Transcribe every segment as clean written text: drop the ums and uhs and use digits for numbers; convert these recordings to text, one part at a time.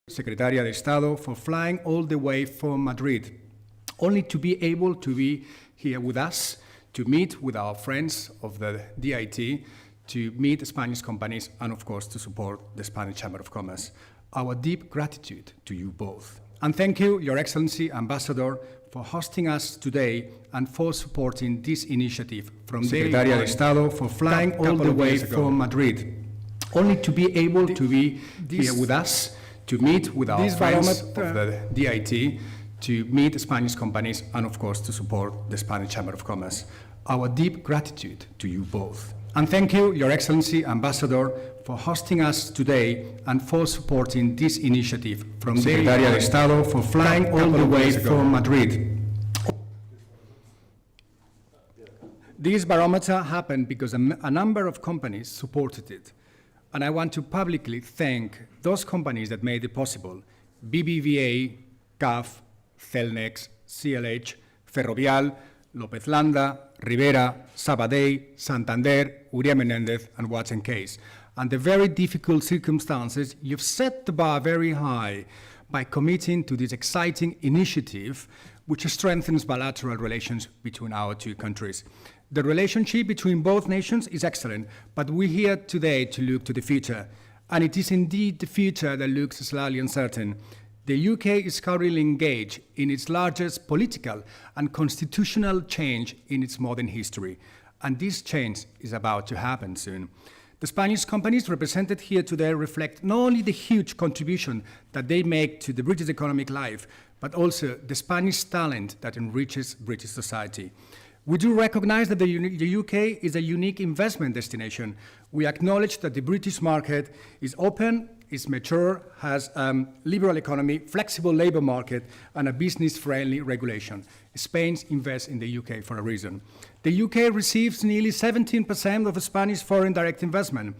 Secretaria de Estado, for flying all the way from Madrid, only to be able to be here with us, to meet with our friends of the DIT, to meet Spanish companies, and of course to support the Spanish Chamber of Commerce. Our deep gratitude to you both. And thank you, Your Excellency, Ambassador, for hosting us today and for supporting this initiative from Secretaria de Estado, for flying all the way from Madrid, only to be able to be here with us, to meet with our friends of the DIT, to meet Spanish companies, and of course to support the Spanish Chamber of Commerce. Our deep gratitude to you both. And thank you, Your Excellency, Ambassador, for hosting us today and for supporting this initiative from Secretaria de Estado, for flying all the way from Madrid. This barometer happened because a number of companies supported it. And I want to publicly thank those companies that made it possible: BBVA, CAF, Celnex, CLH, Ferrovial, López Landa, Rivera, Sabadell, Santander, Uria Menendez, and Watson Case. Under very difficult circumstances, you've set the bar very high by committing to this exciting initiative, which strengthens bilateral relations between our two countries. The relationship between both nations is excellent, but we're here today to look to the future. And it is indeed the future that looks slightly uncertain. The UK is currently engaged in its largest political and constitutional change in its modern history. And this change is about to happen soon. The Spanish companies represented here today reflect not only the huge contribution that they make to the British economic life, but also the Spanish talent that enriches British society. We do recognize that the UK is a unique investment destination. We acknowledge that the British market is open, is mature, has a liberal economy, flexible labor market, and a business-friendly regulation. Spain invests in the UK for a reason. The UK receives nearly 17% of Spanish foreign direct investment.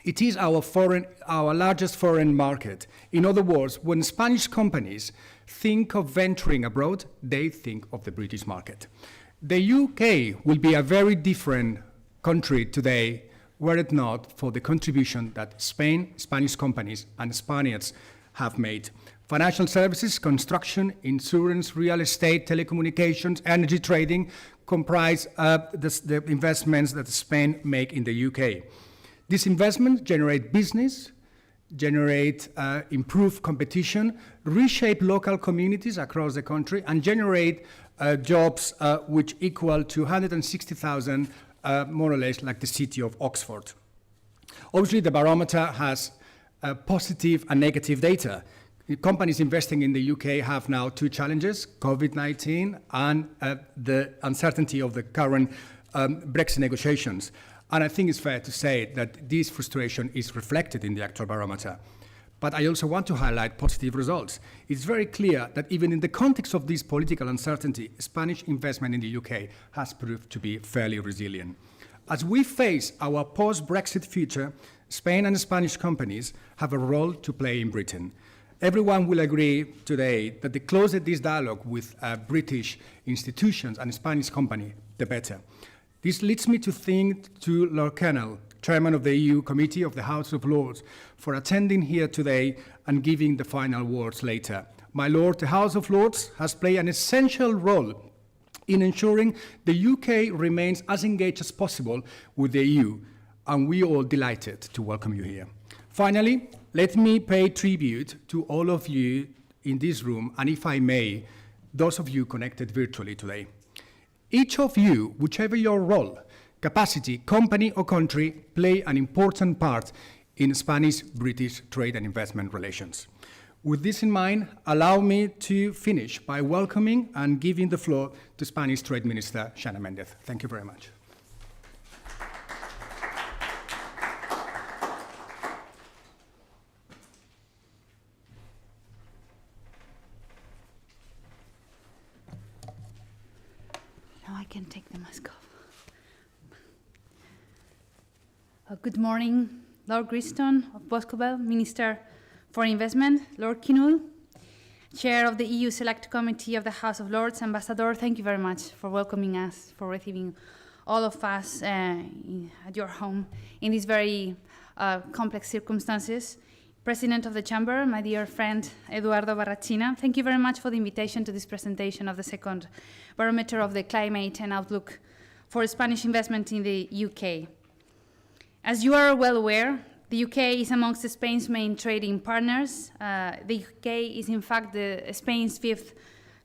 It is our largest foreign market. In other words, when Spanish companies think of venturing abroad, they think of the British market. The UK will be a very different country today were it not for the contribution that Spain, Spanish companies, and Spaniards have made. Financial services, construction, insurance, real estate, telecommunications, energy trading comprise the investments that Spain make in the UK. These investments generate business, generate improved competition, reshape local communities across the country, and generate jobs which equal to 160,000, more or less like the city of Oxford. Obviously, the barometer has positive and negative data. Companies investing in the UK have now two challenges: COVID-19 and the uncertainty of the current Brexit negotiations. And I think it's fair to say that this frustration is reflected in the actual barometer. But I also want to highlight positive results. It's very clear that even in the context of this political uncertainty, Spanish investment in the UK has proved to be fairly resilient. As we face our post-Brexit future, Spain and Spanish companies have a role to play in Britain. Everyone will agree today that the closer this dialogue with British institutions and Spanish company, the better. This leads me to thank to Lord Kennell, Chairman of the EU Committee of the House of Lords, for attending here today and giving the final words later. My Lord, the House of Lords has played an essential role in ensuring the UK remains as engaged as possible with the EU, and we are all delighted to welcome you here. Finally, let me pay tribute to all of you in this room, and if I may, those of you connected virtually today. Each of you, whichever your role, capacity, company or country, play an important part in Spanish-British trade and investment relations. With this in mind, allow me to finish by welcoming and giving the floor to Spanish Trade Minister Xana Mendez. Thank you very much. Now I can take the mask off. Good morning, Lord Griston of Boscobel, Minister for Investment, Lord Kinnoul, Chair of the EU Select Committee of the House of Lords, Ambassador. Thank you very much for welcoming us, for receiving all of us at your home in these very complex circumstances. President of the Chamber, my dear friend Eduardo Barrachina, thank you very much for the invitation to this presentation of the second Barometer of the Climate and Outlook for Spanish investment in the UK. As you are well aware, the UK is amongst Spain's main trading partners. The UK is in fact Spain's fifth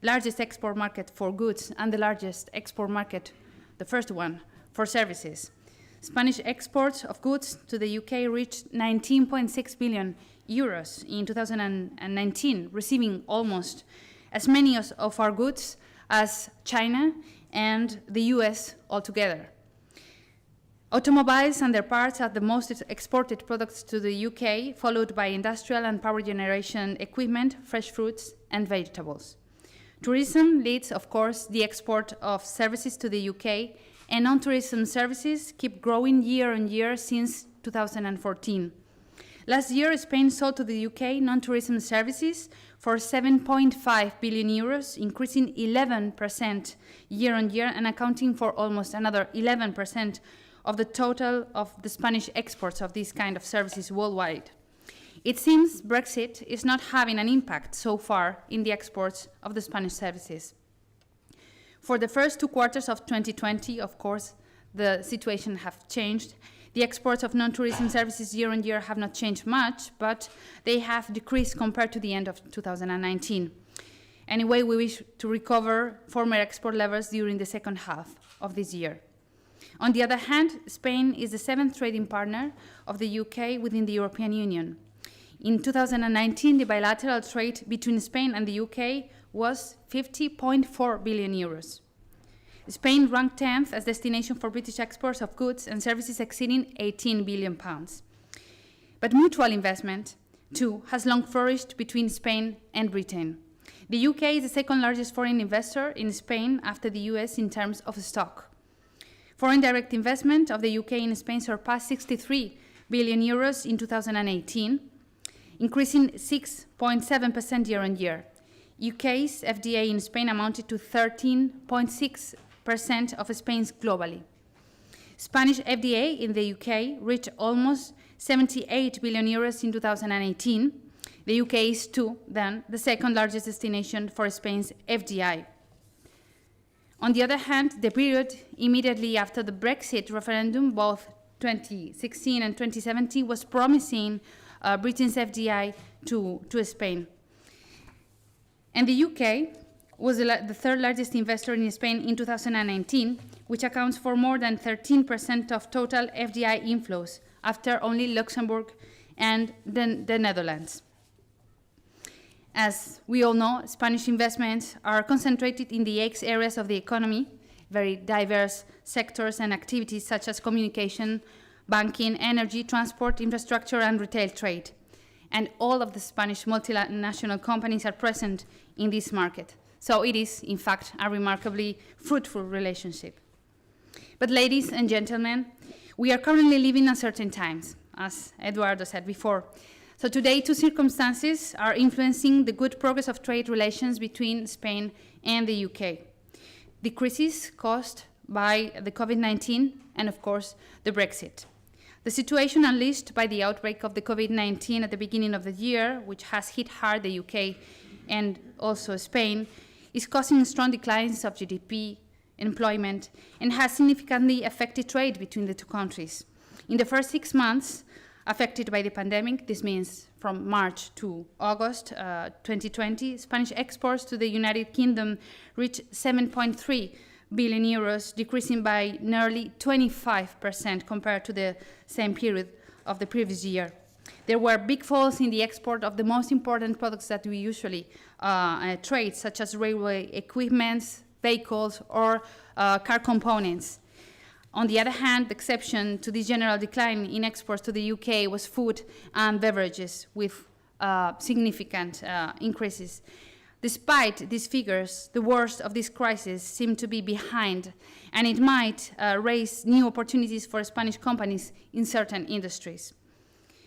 largest export market for goods and the largest export market, the first one, for services. Spanish exports of goods to the UK reached 19.6 billion euros in 2019, receiving almost as many of our goods as China and the US altogether. Automobiles and their parts are the most exported products to the UK, followed by industrial and power generation equipment, fresh fruits and vegetables. Tourism leads, of course, the export of services to the UK, and non-tourism services keep growing year on year since 2014. Last year, Spain sold to the UK non-tourism services for 7.5 billion euros, increasing 11% year on year and accounting for almost another 11% of the total of the Spanish exports of these kind of services worldwide. It seems Brexit is not having an impact so far in the exports of the Spanish services. For the first 2 quarters of 2020, of course, the situation has changed. The exports of non-tourism services year on year have not changed much, but they have decreased compared to the end of 2019. Anyway, we wish to recover former export levels during the second half of this year. On the other hand, Spain is the 7th trading partner of the UK within the European Union. In 2019, the bilateral trade between Spain and the UK was 50.4 billion euros. Spain ranked 10th as destination for British exports of goods and services exceeding 18 billion pounds. But mutual investment, too, has long flourished between Spain and Britain. The UK is the second largest foreign investor in Spain after the US in terms of stock. Foreign direct investment of the UK in Spain surpassed 63 billion euros in 2018, increasing 6.7% year on year. UK's FDI in Spain amounted to 13.6% of Spain's globally. Spanish FDI in the UK reached almost 78 billion euros in 2018. The UK is, too, then, the second largest destination for Spain's FDI. On the other hand, the period immediately after the Brexit referendum, both 2016 and 2017, was promising Britain's FDI to Spain. And the UK was the third largest investor in Spain in 2019, which accounts for more than 13% of total FDI inflows, after only Luxembourg and the Netherlands. As we all know, Spanish investments are concentrated in the 8 areas of the economy, very diverse sectors and activities such as communication, banking, energy, transport, infrastructure, and retail trade. And all of the Spanish multinational companies are present in this market. So it is, in fact, a remarkably fruitful relationship. But ladies and gentlemen, we are currently living uncertain times, as Eduardo said before. So today, 2 circumstances are influencing the good progress of trade relations between Spain and the UK. The crisis caused by the COVID-19 and, of course, the Brexit. The situation unleashed by the outbreak of the COVID-19 at the beginning of the year, which has hit hard the UK and also Spain, is causing strong declines of GDP, employment, and has significantly affected trade between the two countries. In the first 6 months affected by the pandemic, this means from March to August 2020, Spanish exports to the United Kingdom reached 7.3 billion euros, decreasing by nearly 25% compared to the same period of the previous year. There were big falls in the export of the most important products that we usually trade, such as railway equipment, vehicles, or car components. On the other hand, the exception to this general decline in exports to the UK was food and beverages, with significant increases. Despite these figures, the worst of this crisis seemed to be behind, and it might raise new opportunities for Spanish companies in certain industries.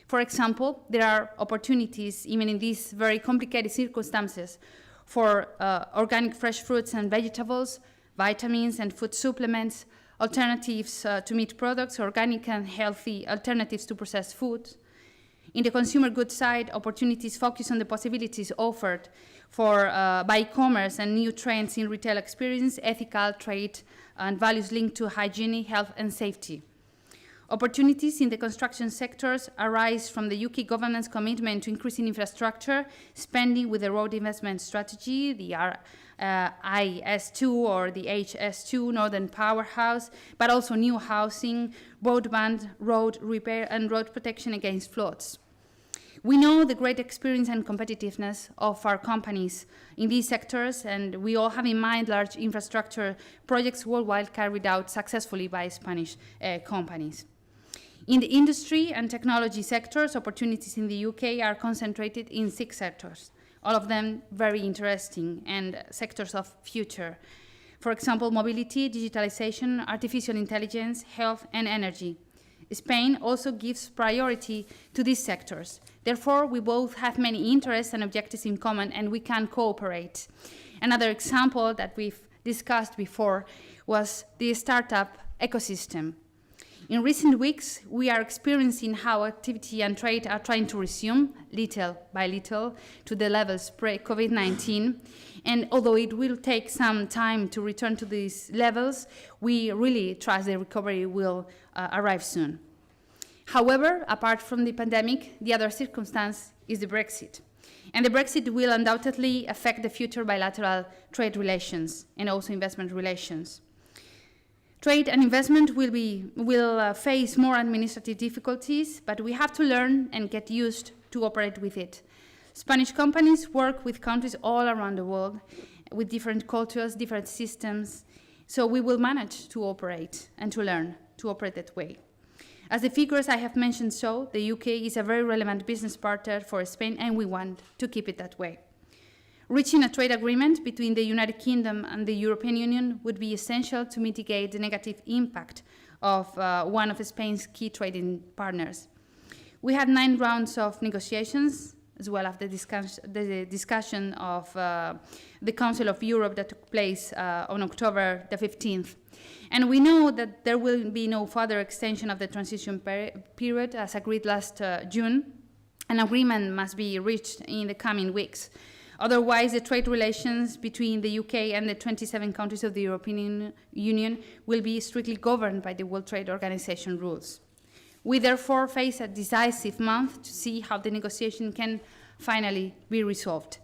For example, there are opportunities, even in these very complicated circumstances, for organic fresh fruits and vegetables, vitamins and food supplements, alternatives to meat products, organic and healthy alternatives to processed foods. In the consumer goods side, opportunities focus on the possibilities offered by e-commerce and new trends in retail experience, ethical trade, and values linked to hygiene, health, and safety. Opportunities in the construction sectors arise from the UK government's commitment to increasing infrastructure spending with the road investment strategy, the IS2 or the HS2, Northern Powerhouse, but also new housing, broadband, road repair, and road protection against floods. We know the great experience and competitiveness of our companies in these sectors, and we all have in mind large infrastructure projects worldwide carried out successfully by Spanish companies. In the industry and technology sectors, opportunities in the UK are concentrated in 6 sectors, all of them very interesting and sectors of future. For example, mobility, digitalization, artificial intelligence, health, and energy. Spain also gives priority to these sectors. Therefore, we both have many interests and objectives in common, and we can cooperate. Another example that we've discussed before was the startup ecosystem. In recent weeks, we are experiencing how activity and trade are trying to resume, little by little, to the levels pre-COVID-19. And although it will take some time to return to these levels, we really trust the recovery will arrive soon. However, apart from the pandemic, the other circumstance is the Brexit. And the Brexit will undoubtedly affect the future bilateral trade relations and also investment relations. Trade and investment will face more administrative difficulties, but we have to learn and get used to operate with it. Spanish companies work with countries all around the world, with different cultures, different systems, so we will manage to operate and to learn to operate that way. As the figures I have mentioned show, the UK is a very relevant business partner for Spain, and we want to keep it that way. Reaching a trade agreement between the United Kingdom and the European Union would be essential to mitigate the negative impact of one of Spain's key trading partners. We had 9 rounds of negotiations, as well as the discussion of the Council of Europe that took place on October the 15th. And we know that there will be no further extension of the transition period as agreed last June. An agreement must be reached in the coming weeks. Otherwise, the trade relations between the UK and the 27 countries of the European Union will be strictly governed by the World Trade Organization rules. We therefore face a decisive month to see how the negotiation can finally be resolved.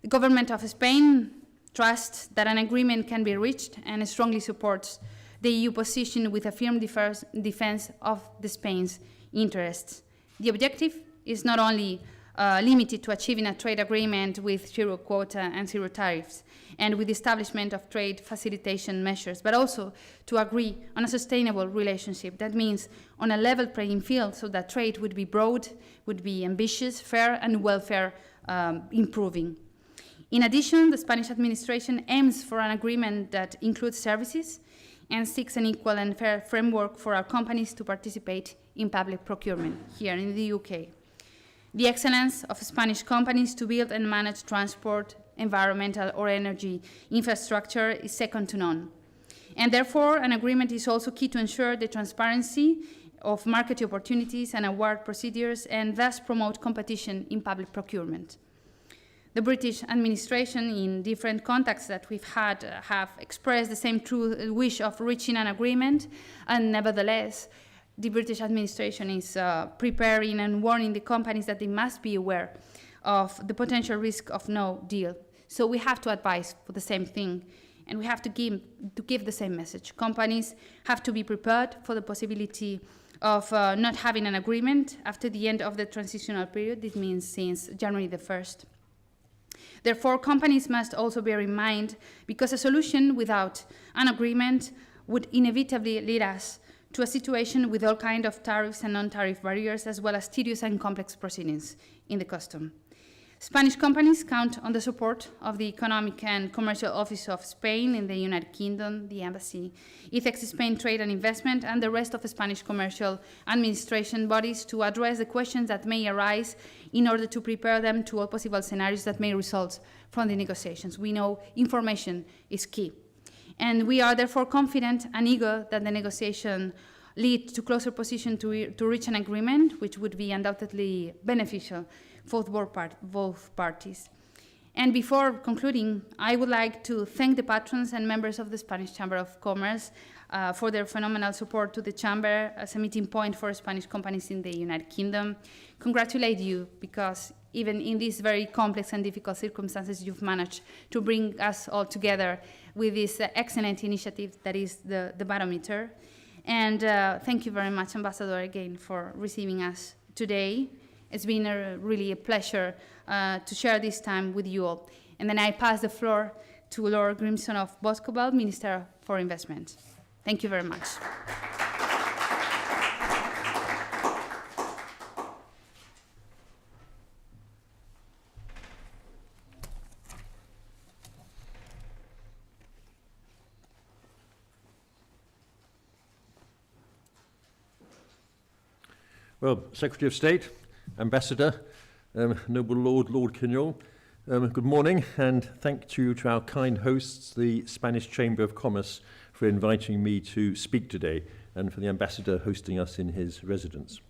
The government of Spain trusts that an agreement can be reached and strongly supports the EU position with a firm defense of Spain's interests. The objective is not only limited to achieving a trade agreement with zero quota and zero tariffs, and with the establishment of trade facilitation measures, but also to agree on a sustainable relationship. That means on a level playing field, so that trade would be broad, would be ambitious, fair, and welfare improving. In addition, the Spanish administration aims for an agreement that includes services and seeks an equal and fair framework for our companies to participate in public procurement here in the UK. The excellence of Spanish companies to build and manage transport, environmental or energy infrastructure is second to none. And therefore, an agreement is also key to ensure the transparency of market opportunities and award procedures, and thus promote competition in public procurement. The British administration, in different contacts that we've had, have expressed the same true wish of reaching an agreement, and nevertheless, the British administration is preparing and warning the companies that they must be aware of the potential risk of no deal. So we have to advise for the same thing, and we have to give the same message. Companies have to be prepared for the possibility of not having an agreement after the end of the transitional period. This means since January the 1st. Therefore, companies must also bear in mind, because a solution without an agreement would inevitably lead us to a situation with all kinds of tariffs and non-tariff barriers, as well as tedious and complex proceedings in the custom. Spanish companies count on the support of the Economic and Commercial Office of Spain in the United Kingdom, the Embassy, ICEX Spain Trade and Investment, and the rest of the Spanish commercial administration bodies to address the questions that may arise in order to prepare them to all possible scenarios that may result from the negotiations. We know information is key. And we are therefore confident and eager that the negotiation lead to closer position to reach an agreement, which would be undoubtedly beneficial for both parties. And before concluding, I would like to thank the patrons and members of the Spanish Chamber of Commerce for their phenomenal support to the Chamber as a meeting point for Spanish companies in the United Kingdom. Congratulate you, because even in these very complex and difficult circumstances, you've managed to bring us all together with this excellent initiative that is the Barometer. And thank you very much, Ambassador, again, for receiving us today. It's been really a pleasure to share this time with you all. And then I pass the floor to Lord Grimston of Boscobel, Minister for Investment. Thank you very much. Well, Secretary of State, Ambassador, Noble Lord Kinnell, good morning, and thank you to our kind hosts, the Spanish Chamber of Commerce, for inviting me to speak today, and for the Ambassador hosting us in his residence.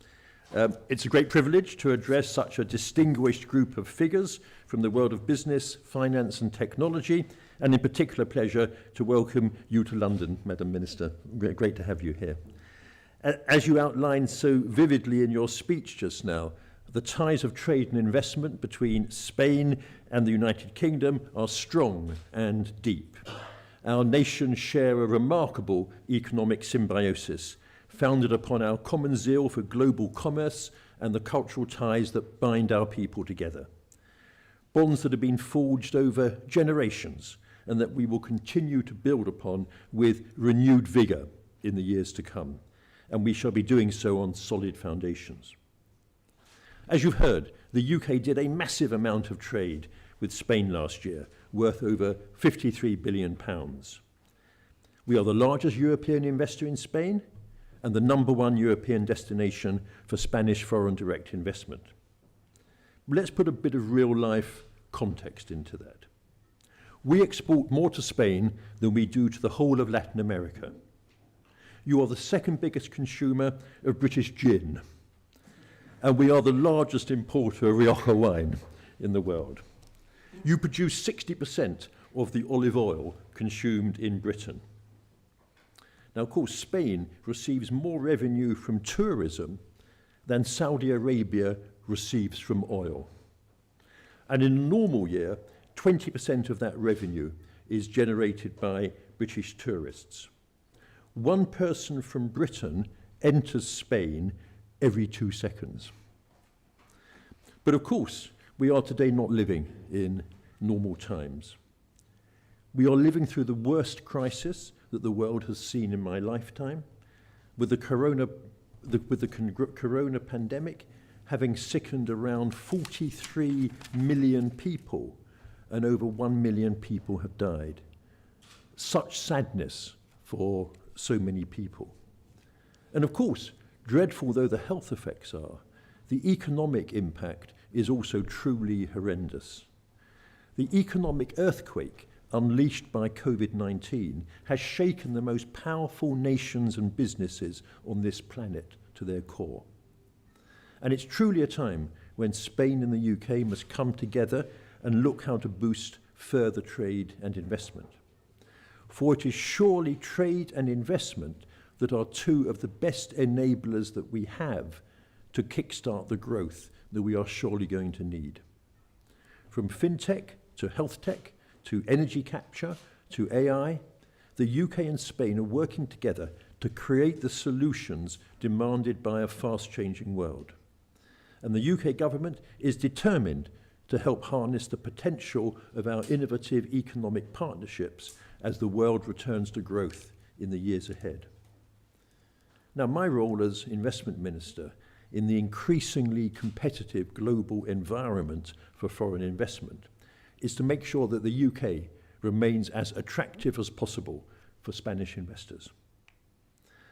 It's a great privilege to address such a distinguished group of figures from the world of business, finance and technology, and in particular pleasure to welcome you to London, Madam Minister. Great to have you here. As you outlined so vividly in your speech just now, the ties of trade and investment between Spain and the United Kingdom are strong and deep. Our nations share a remarkable economic symbiosis, founded upon our common zeal for global commerce and the cultural ties that bind our people together. Bonds that have been forged over generations and that we will continue to build upon with renewed vigour in the years to come. And we shall be doing so on solid foundations. As you've heard, the UK did a massive amount of trade with Spain last year, worth over £53 billion. We are the largest European investor in Spain and the #1 European destination for Spanish foreign direct investment. Let's put a bit of real-life context into that. We export more to Spain than we do to the whole of Latin America. You are the second biggest consumer of British gin, and we are the largest importer of Rioja wine in the world. You produce 60% of the olive oil consumed in Britain. Now, of course, Spain receives more revenue from tourism than Saudi Arabia receives from oil. And in a normal year, 20% of that revenue is generated by British tourists. One person from Britain enters Spain every 2 seconds. But of course, we are today not living in normal times. We are living through the worst crisis that the world has seen in my lifetime, with the corona pandemic having sickened around 43 million people, and over 1 million people have died. Such sadness for so many people. And of course, dreadful though the health effects are, the economic impact is also truly horrendous. The economic earthquake unleashed by COVID-19 has shaken the most powerful nations and businesses on this planet to their core. And it's truly a time when Spain and the UK must come together and look how to boost further trade and investment. For it is surely trade and investment that are two of the best enablers that we have to kickstart the growth that we are surely going to need. From fintech to health tech to energy capture to AI, the UK and Spain are working together to create the solutions demanded by a fast-changing world. And the UK government is determined to help harness the potential of our innovative economic partnerships as the world returns to growth in the years ahead. Now, my role as Investment Minister in the increasingly competitive global environment for foreign investment is to make sure that the UK remains as attractive as possible for Spanish investors.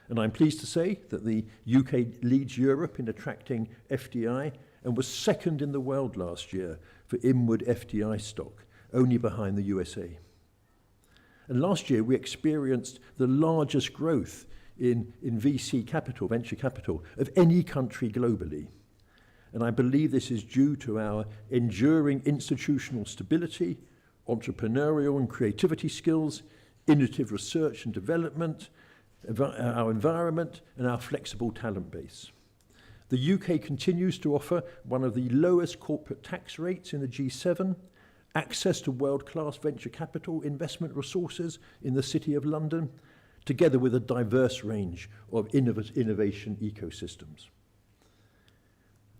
And I'm pleased to say that the UK leads Europe in attracting FDI and was second in the world last year for inward FDI stock, only behind the USA. And last year we experienced the largest growth in VC capital, venture capital, of any country globally. And I believe this is due to our enduring institutional stability, entrepreneurial and creativity skills, innovative research and development, our environment, and our flexible talent base. The UK continues to offer one of the lowest corporate tax rates in the G7, access to world-class venture capital investment resources in the City of London, together with a diverse range of innovation ecosystems.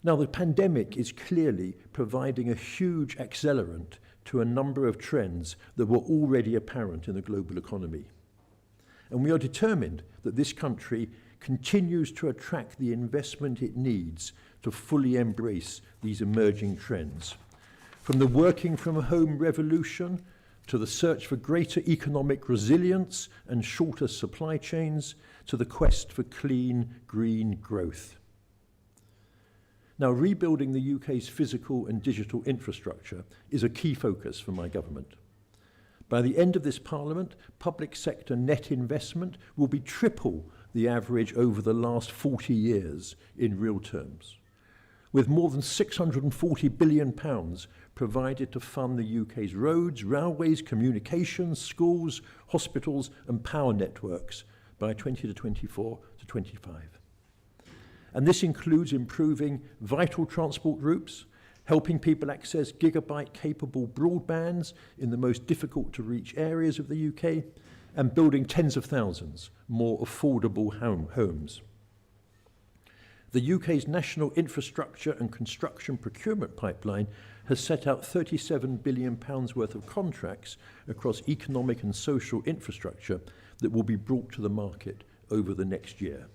Now, the pandemic is clearly providing a huge accelerant to a number of trends that were already apparent in the global economy. And we are determined that this country continues to attract the investment it needs to fully embrace these emerging trends. From the working from home revolution to the search for greater economic resilience and shorter supply chains, to the quest for clean, green growth. Now, rebuilding the UK's physical and digital infrastructure is a key focus for my government. By the end of this Parliament, public sector net investment will be triple the average over the last 40 years in real terms, with more than £640 billion provided to fund the UK's roads, railways, communications, schools, hospitals and power networks by 2024 to 25. And this includes improving vital transport routes, helping people access gigabyte-capable broadbands in the most difficult-to-reach areas of the UK, and building tens of thousands more affordable homes. The UK's National Infrastructure and Construction Procurement Pipeline has set out £37 billion worth of contracts across economic and social infrastructure that will be brought to the market over the next year.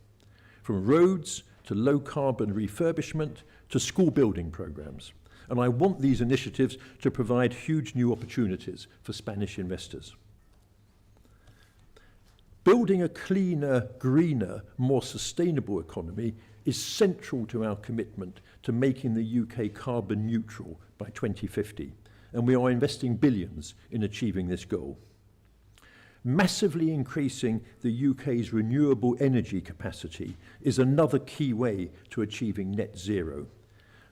From roads to low-carbon refurbishment to school building programmes. And I want these initiatives to provide huge new opportunities for Spanish investors. Building a cleaner, greener, more sustainable economy is central to our commitment to making the UK carbon neutral by 2050, and we are investing billions in achieving this goal. Massively increasing the UK's renewable energy capacity is another key way to achieving net zero,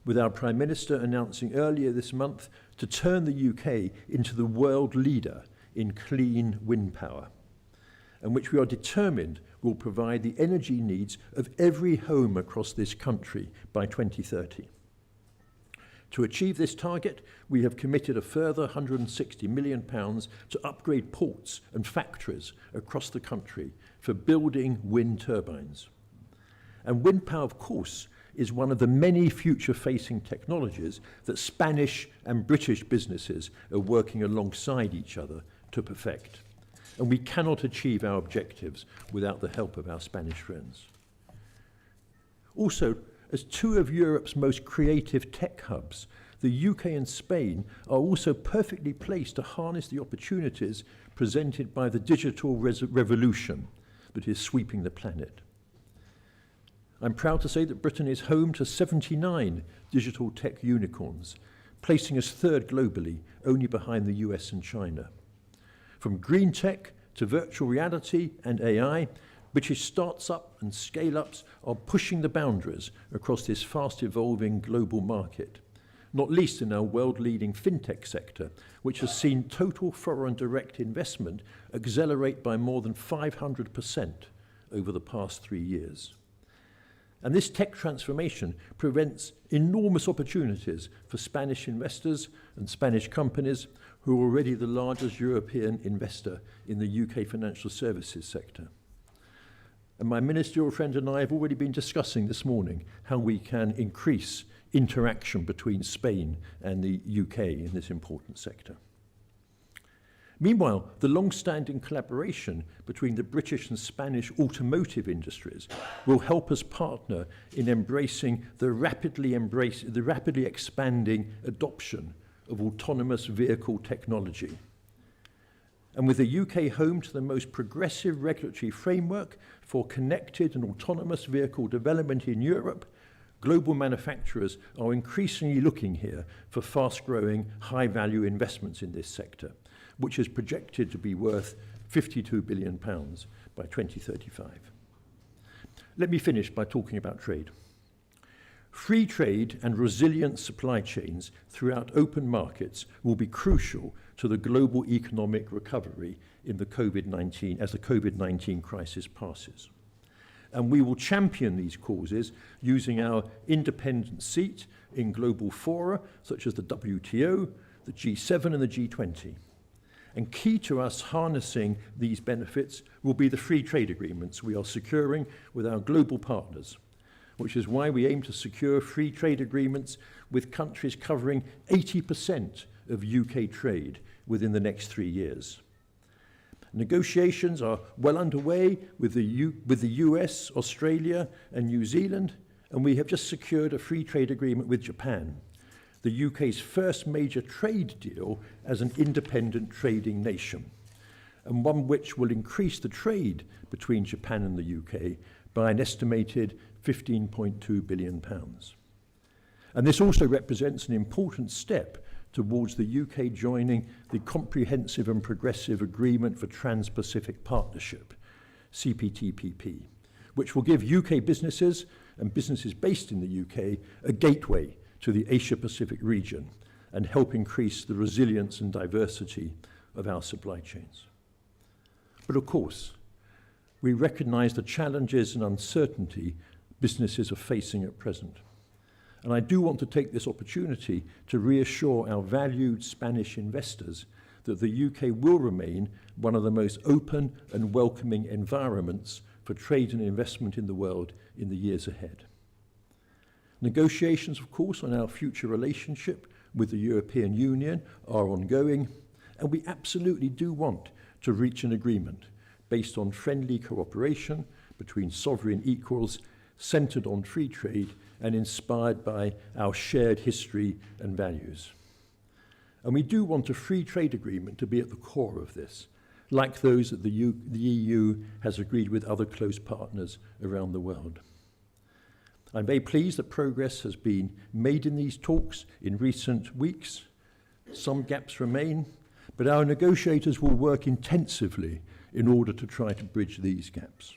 with our Prime Minister announcing earlier this month to turn the UK into the world leader in clean wind power, and which we are determined will provide the energy needs of every home across this country by 2030. To achieve this target, we have committed a further £160 million to upgrade ports and factories across the country for building wind turbines. And wind power, of course, is one of the many future-facing technologies that Spanish and British businesses are working alongside each other to perfect. And we cannot achieve our objectives without the help of our Spanish friends. Also, as two of Europe's most creative tech hubs, the UK and Spain are also perfectly placed to harness the opportunities presented by the digital revolution that is sweeping the planet. I'm proud to say that Britain is home to 79 digital tech unicorns, placing us third globally, only behind the US and China. From green tech to virtual reality and AI, British startups and scale-ups are pushing the boundaries across this fast-evolving global market, not least in our world-leading fintech sector, which has seen total foreign direct investment accelerate by more than 500% over the past 3 years. And this tech transformation presents enormous opportunities for Spanish investors and Spanish companies who are already the largest European investor in the UK financial services sector. And my ministerial friend and I have already been discussing this morning how we can increase interaction between Spain and the UK in this important sector. Meanwhile, the long-standing collaboration between the British and Spanish automotive industries will help us partner in embracing the rapidly expanding adoption of autonomous vehicle technology. And with the UK home to the most progressive regulatory framework for connected and autonomous vehicle development in Europe, global manufacturers are increasingly looking here for fast-growing, high-value investments in this sector, which is projected to be worth £52 billion by 2035. Let me finish by talking about trade. Free trade and resilient supply chains throughout open markets will be crucial to the global economic recovery in the as the COVID-19 crisis passes. And we will champion these causes using our independent seat in global fora such as the WTO, the G7 and the G20. And key to us harnessing these benefits will be the free trade agreements we are securing with our global partners, which is why we aim to secure free trade agreements with countries covering 80% of UK trade within the next 3 years. Negotiations are well underway with the US, Australia and New Zealand, and we have just secured a free trade agreement with Japan, the UK's first major trade deal as an independent trading nation, and one which will increase the trade between Japan and the UK by an estimated £15.2 billion. And this also represents an important step towards the UK joining the Comprehensive and Progressive Agreement for Trans-Pacific Partnership, CPTPP, which will give UK businesses and businesses based in the UK a gateway to the Asia-Pacific region and help increase the resilience and diversity of our supply chains. But of course, we recognise the challenges and uncertainty businesses are facing at present. And I do want to take this opportunity to reassure our valued Spanish investors that the UK will remain one of the most open and welcoming environments for trade and investment in the world in the years ahead. Negotiations, of course, on our future relationship with the European Union are ongoing, and we absolutely do want to reach an agreement based on friendly cooperation between sovereign equals, centred on free trade and inspired by our shared history and values. And we do want a free trade agreement to be at the core of this, like those that the EU has agreed with other close partners around the world. I'm very pleased that progress has been made in these talks in recent weeks. Some gaps remain, but our negotiators will work intensively in order to try to bridge these gaps.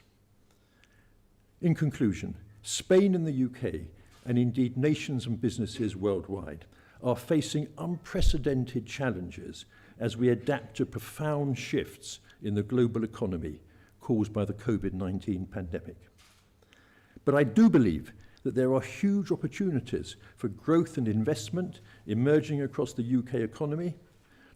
In conclusion, Spain and the UK, and indeed nations and businesses worldwide, are facing unprecedented challenges as we adapt to profound shifts in the global economy caused by the COVID-19 pandemic. But I do believe that there are huge opportunities for growth and investment emerging across the UK economy,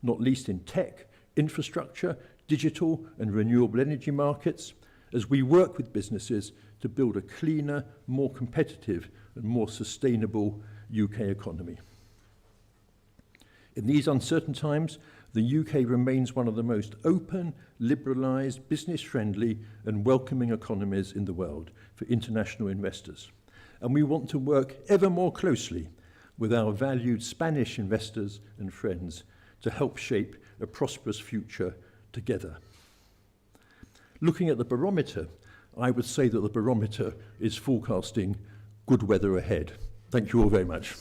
not least in tech, infrastructure, digital and renewable energy markets, as we work with businesses to build a cleaner, more competitive and more sustainable UK economy. In these uncertain times, the UK remains one of the most open, liberalised, business-friendly and welcoming economies in the world for international investors. And we want to work ever more closely with our valued Spanish investors and friends to help shape a prosperous future together. Looking at the barometer, I would say that the barometer is forecasting good weather ahead. Thank you all very much.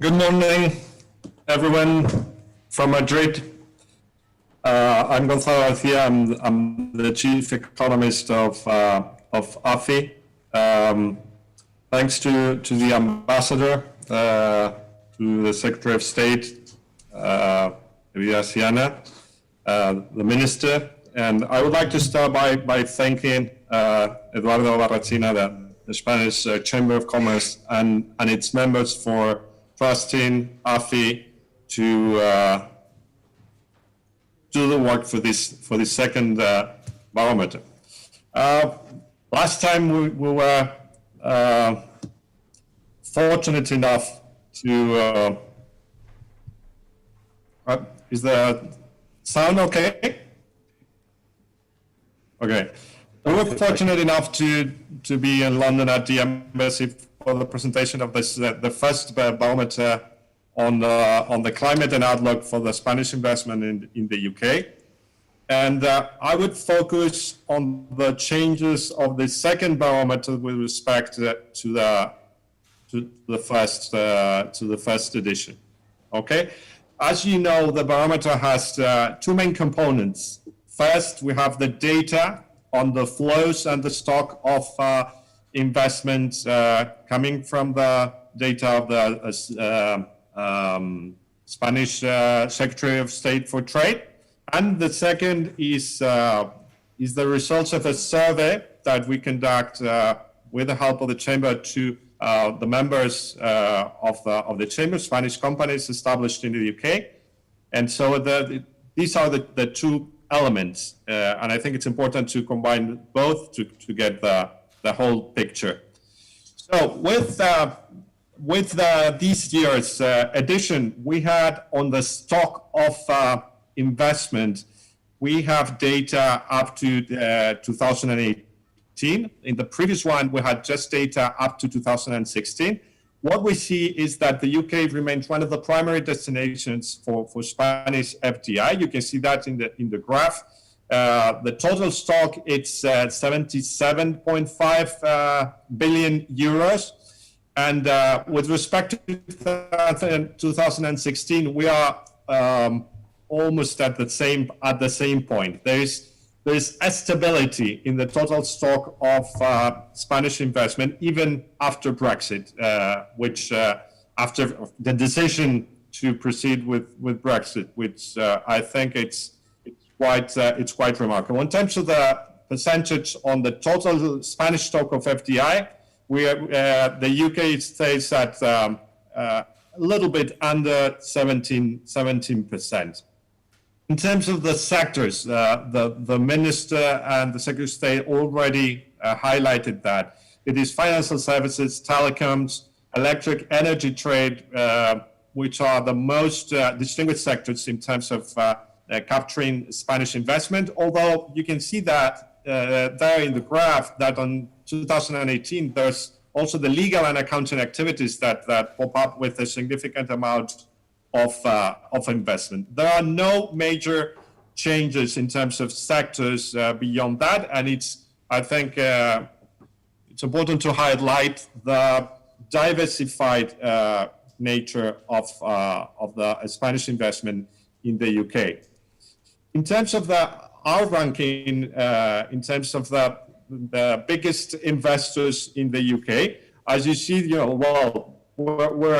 Good morning, everyone from Madrid. I'm Gonzalo Garcia. I'm the chief economist of AFI. Thanks to the ambassador, to the Secretary of State, Siana, the minister, and I would like to start by thanking Eduardo Barrachina, the Spanish Chamber of Commerce, and its members for trusting AFI to do the work for this second barometer. Last time we were fortunate enough to. Is the sound okay? Okay. We were fortunate enough to be in London at the embassy for the presentation of this, the first barometer on the climate and outlook for the Spanish investment in the UK. And I would focus on the changes of the second barometer with respect to the first edition. Okay. As you know, the barometer has two main components. First, we have the data on the flows and the stock of investments coming from the data of the Spanish Secretary of State for Trade. And the second is the results of a survey that we conduct with the help of the Chamber to the members of the Chamber, Spanish companies established in the UK. And so these are the two elements. And I think it's important to combine both to get the whole picture. So with this year's edition, we had on the stock of investment, we have data up to 2018. In the previous one, we had just data up to 2016. What we see is that the UK remains one of the primary destinations for Spanish FDI. You can see that in the graph. The total stock, it's 77.5 billion euros. And with respect to 2016, we are almost at the same point. There is a stability in the total stock of Spanish investment, even after Brexit, which after the decision to proceed with Brexit, which I think it's quite remarkable. In terms of the percentage on the total Spanish stock of FDI, the UK stays at a little bit under 17%. In terms of the sectors, the Minister and the Secretary of State already highlighted that. It is financial services, telecoms, electric energy trade, which are the most distinguished sectors in terms of capturing Spanish investment. Although you can see that there in the graph that on 2018, there's also the legal and accounting activities that pop up with a significant amount of investment. There are no major changes in terms of sectors beyond that, and I think it's important to highlight the diversified nature of the Spanish investment in the UK. In terms of our ranking, in terms of the biggest investors in the UK, as you see, well, we're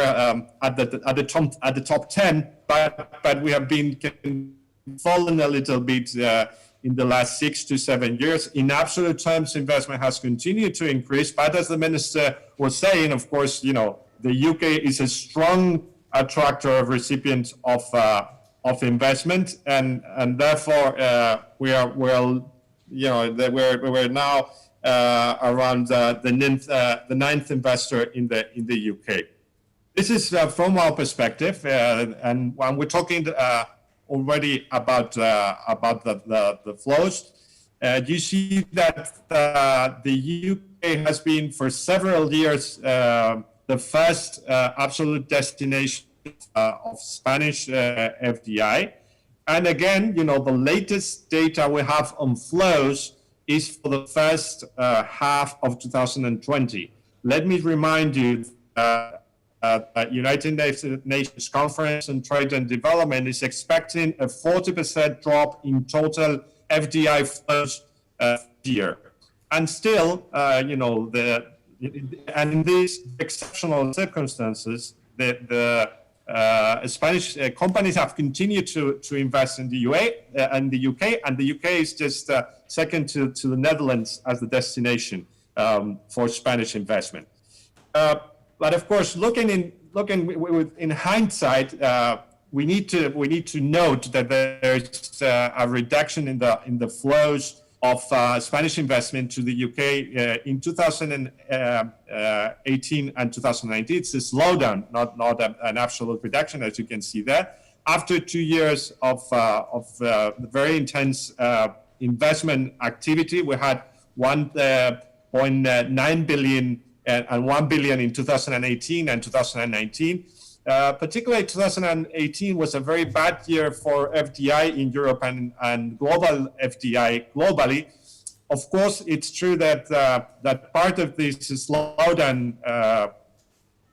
at the top 10, but we have been fallen a little bit in the last 6 to 7 years. In absolute terms, investment has continued to increase, but as the minister was saying, of course, the UK is a strong attractor of recipients of investment, and therefore we're now around the ninth investor in the UK. This is from our perspective, and when we're talking already about the flows, you see that the UK has been for several years the first absolute destination of Spanish FDI. And again, the latest data we have on flows is for the first half of 2020. Let me remind you that United Nations Conference on Trade and Development is expecting a 40% drop in total FDI flows this year. And still, and in these exceptional circumstances, the Spanish companies have continued to invest in the UK, and the UK is just second to the Netherlands as the destination for Spanish investment. But of course, looking in hindsight, we need to note that there's a reduction in the flows of Spanish investment to the UK in 2018 and 2019. It's a slowdown, not an absolute reduction, as you can see there. After 2 years of very intense investment activity, we had 1.9 billion and 1 billion in 2018 and 2019. Particularly 2018 was a very bad year for FDI in Europe and global FDI globally. Of course, it's true that that part of this slowdown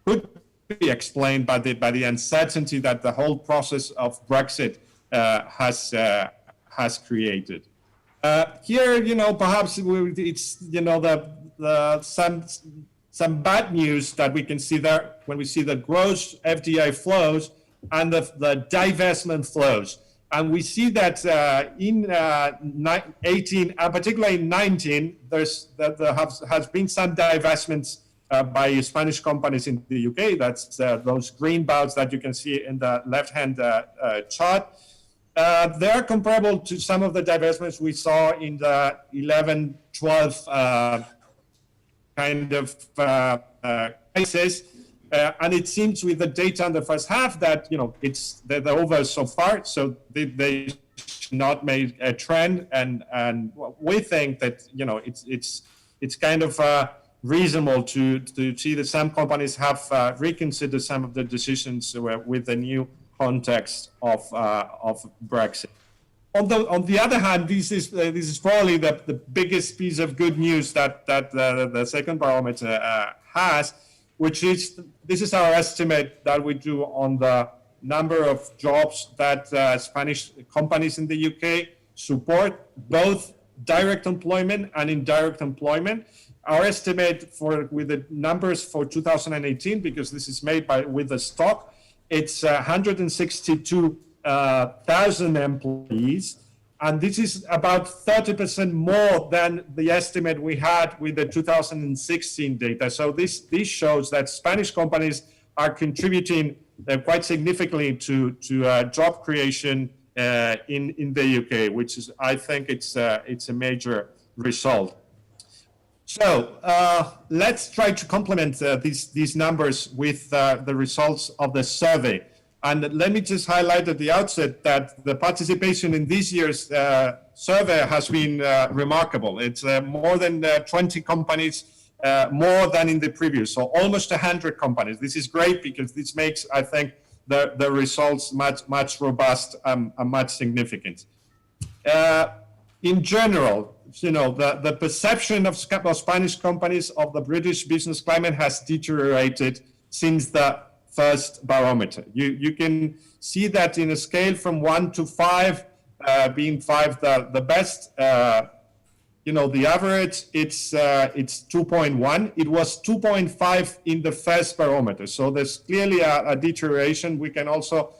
could be explained by the uncertainty that the whole process of Brexit has created. Here, perhaps it's some bad news that we can see there when we see the gross FDI flows and the divestment flows. And we see that in 18 and particularly in 19, there has been some divestments by Spanish companies in the UK. That's those green bars that you can see in the left-hand chart. They are comparable to some of the divestments we saw in the 11, 12 kind of cases, and it seems with the data in the first half that they're over so far, so they should not make a trend, and we think that it's kind of reasonable to see that some companies have reconsidered some of the decisions with the new context of Brexit. On the other hand, this is probably the biggest piece of good news that the second barometer has, which is this is our estimate that we do on the number of jobs that Spanish companies in the UK support, both direct employment and indirect employment. Our estimate with the numbers for 2018, because this is made with the stock, it's 162,000 employees, and this is about 30% more than the estimate we had with the 2016 data. So this shows that Spanish companies are contributing quite significantly to job creation in the UK, which is, I think, it's a major result. So let's try to complement these numbers with the results of the survey. And let me just highlight at the outset that the participation in this year's survey has been remarkable. It's more than 20 companies, more than in the previous, so almost 100 companies. This is great because this makes, I think, the results much robust and much significant. In general, the perception of Spanish companies of the British business climate has deteriorated since the first barometer. You can see that in a scale from 1 to 5, being 5 the best, the average, it's 2.1. It was 2.5 in the first barometer. So there's clearly a deterioration. We can also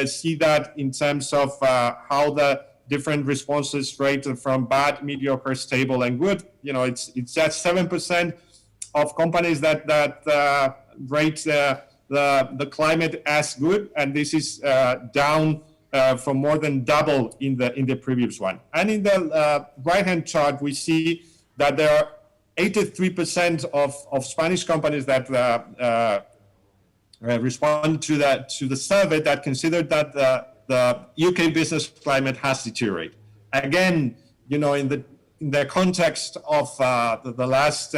see that in terms of how the different responses rated from bad, mediocre, stable, and good. It's just 7% of companies that rate the climate as good, and this is down from more than double in the previous one. And in the right-hand chart, we see that there are 83% of Spanish companies that respond to the survey that considered that the UK business climate has deteriorated. Again, in the context of the last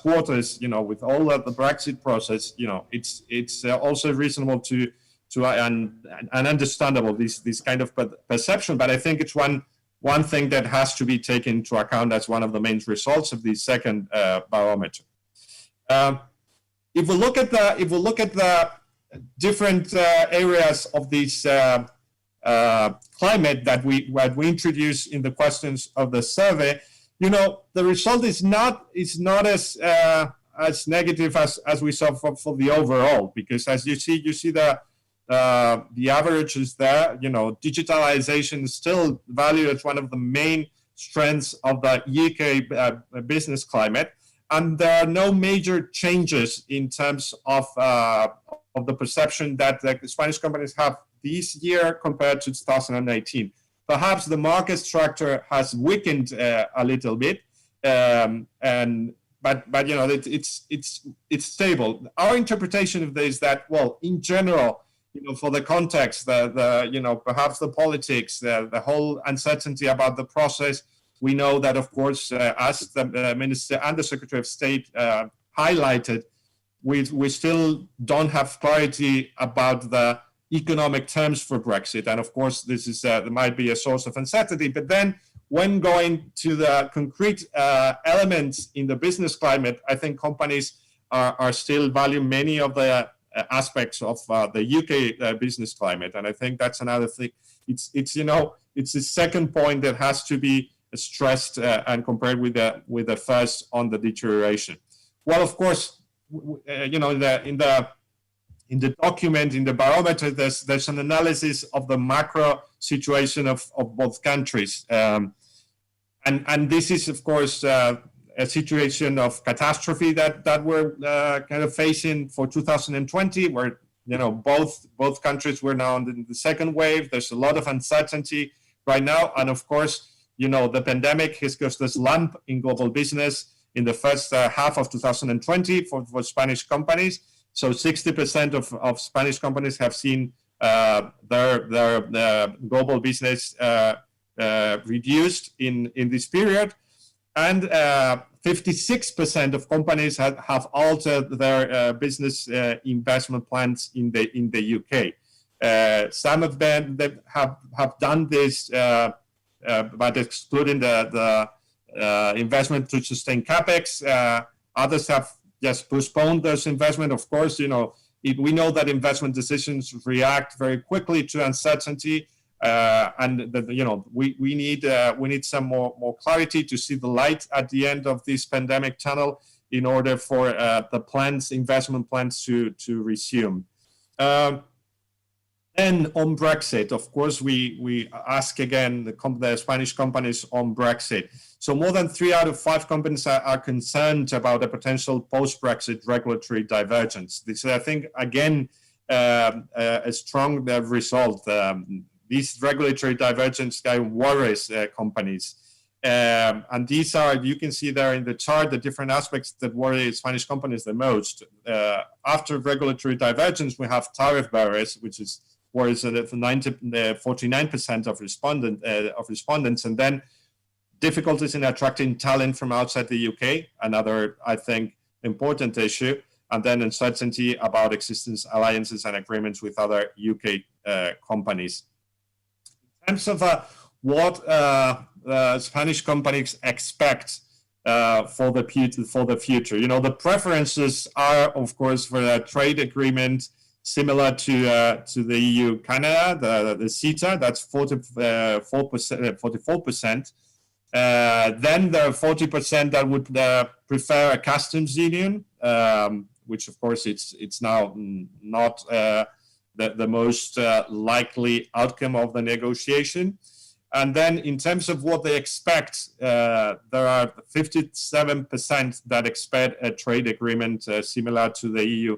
quarters, with all of the Brexit process, it's also reasonable to and understandable this kind of perception. But I think it's one thing that has to be taken into account as one of the main results of the second barometer. If we look at the different areas of this climate that we introduced in the questions of the survey, the result is not as negative as we saw for the overall, because as you see the average is there. Digitalization is still valued as one of the main strengths of the UK business climate, and there are no major changes in terms of the perception that the Spanish companies have this year compared to 2018. Perhaps the market structure has weakened a little bit, but it's stable. Our interpretation of this is that, well, in general, for the context, perhaps the politics, the whole uncertainty about the process, we know that, of course, as the Minister and the Secretary of State highlighted, we still don't have clarity about the economic terms for Brexit. And of course, this is there might be a source of uncertainty. But then when going to the concrete elements in the business climate, I think companies are still valuing many of the aspects of the UK business climate. And I think that's another thing. It's the second point that has to be stressed and compared with the first on the deterioration. Well, of course, in the document, in the barometer, there's an analysis of the macro situation of both countries. And this is, of course, a situation of catastrophe that we're kind of facing for 2020, where, both countries were now in the second wave. There's a lot of uncertainty right now. And of course, the pandemic has caused this lump in global business in the first half of 2020 for Spanish companies. So 60% of Spanish companies have seen their global business reduced in this period, and 56% of companies have altered their business investment plans in the UK. Some of them have done this, but excluding the investment to sustain capex. Others have just postponed those investment. Of course, we know that investment decisions react very quickly to uncertainty, and we need some more clarity to see the light at the end of this pandemic tunnel in order for the investment plans to resume. And on Brexit, of course, we ask again the Spanish companies on Brexit. So more than 3 out of 5 companies are concerned about a potential post-Brexit regulatory divergence. This is, I think, again, a strong result. This regulatory divergence worries companies. And these are, you can see there in the chart, the different aspects that worry Spanish companies the most. After regulatory divergence, we have tariff barriers, which is worries 49% of respondents, and then difficulties in attracting talent from outside the UK, another, I think, important issue, and then uncertainty about existing alliances and agreements with other UK companies. In terms of what Spanish companies expect for the future, the preferences are, of course, for a trade agreement similar to the EU Canada, the CETA, that's 44%. Then there are 40% that would prefer a customs union, which of course it's now not the most likely outcome of the negotiation. And then in terms of what they expect, there are 57% that expect a trade agreement similar to the EU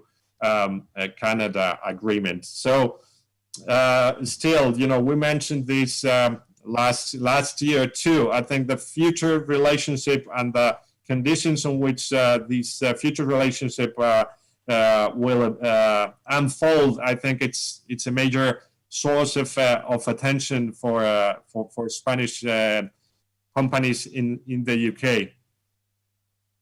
Canada agreement. So still, we mentioned this last year too. I think the future relationship and the conditions on which this future relationship will unfold, I think it's a major source of attention for Spanish companies in the UK.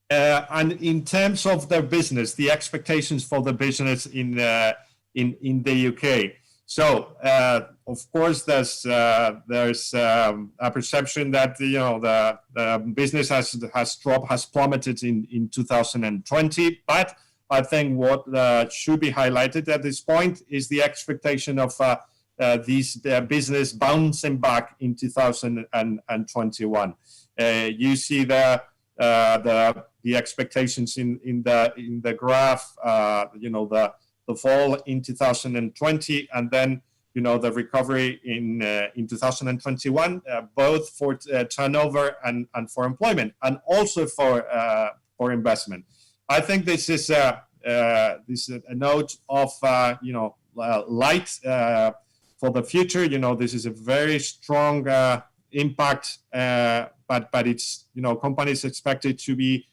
And in terms of their business, the expectations for the business in the UK. So of course, there's a perception that the business has plummeted in 2020. But I think what should be highlighted at this point is the expectation of this business bouncing back in 2021. You see the expectations in the graph. The fall in 2020, and then the recovery in 2021, both for turnover and for employment, and also for investment. I think this is a note of light for the future. This is a very strong impact, but it's companies expect it to be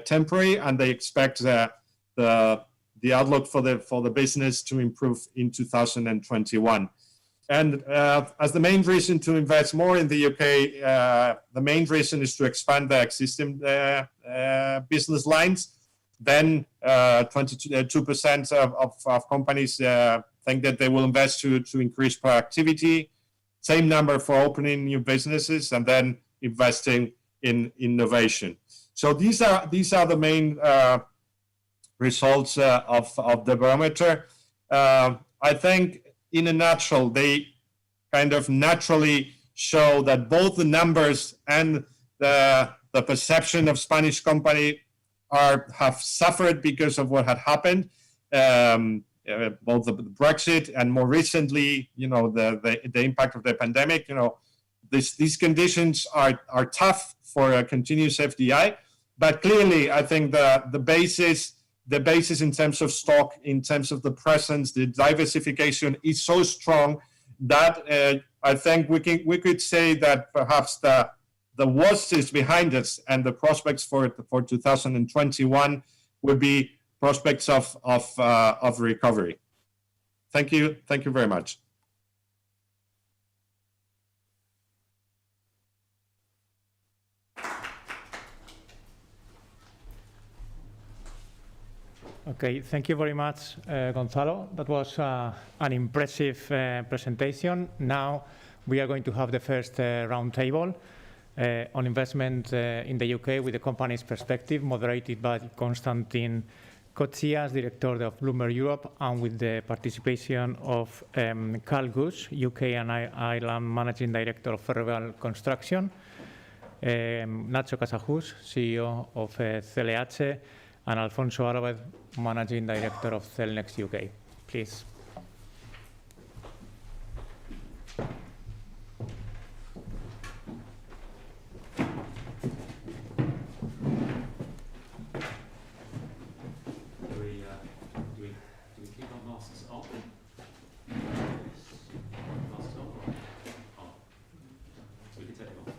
temporary, and they expect the outlook for the business to improve in 2021. And as the main reason to invest more in the UK, the main reason is to expand the existing business lines. Then 22% of companies think that they will invest to increase productivity. Same number for opening new businesses, and then investing in innovation. So these are the main results of the barometer. I think in a nutshell, they kind of naturally show that both the numbers and the perception of Spanish company have suffered because of what had happened, both the Brexit and more recently, the impact of the pandemic. These conditions are tough for a continuous FDI, but clearly I think the basis in terms of stock, in terms of the presence, the diversification is so strong that I think we could say that perhaps the worst is behind us, and the prospects for 2021 would be prospects of recovery. Thank you very much. Okay, thank you very much, Gonzalo. That was an impressive presentation. Now we are going to have the first roundtable on investment in the UK with the company's perspective, moderated by Konstantin Kotsias, Director of Bloomberg Europe, and with the participation of Carl Gush, UK and Ireland Managing Director of Ferrovial Construction, Nacho Casajus, CEO of CLH, and Alfonso Álvarez, Managing Director of Cellnex UK. Please. Do we keep our masks on? Masks on? On. So we can take them off.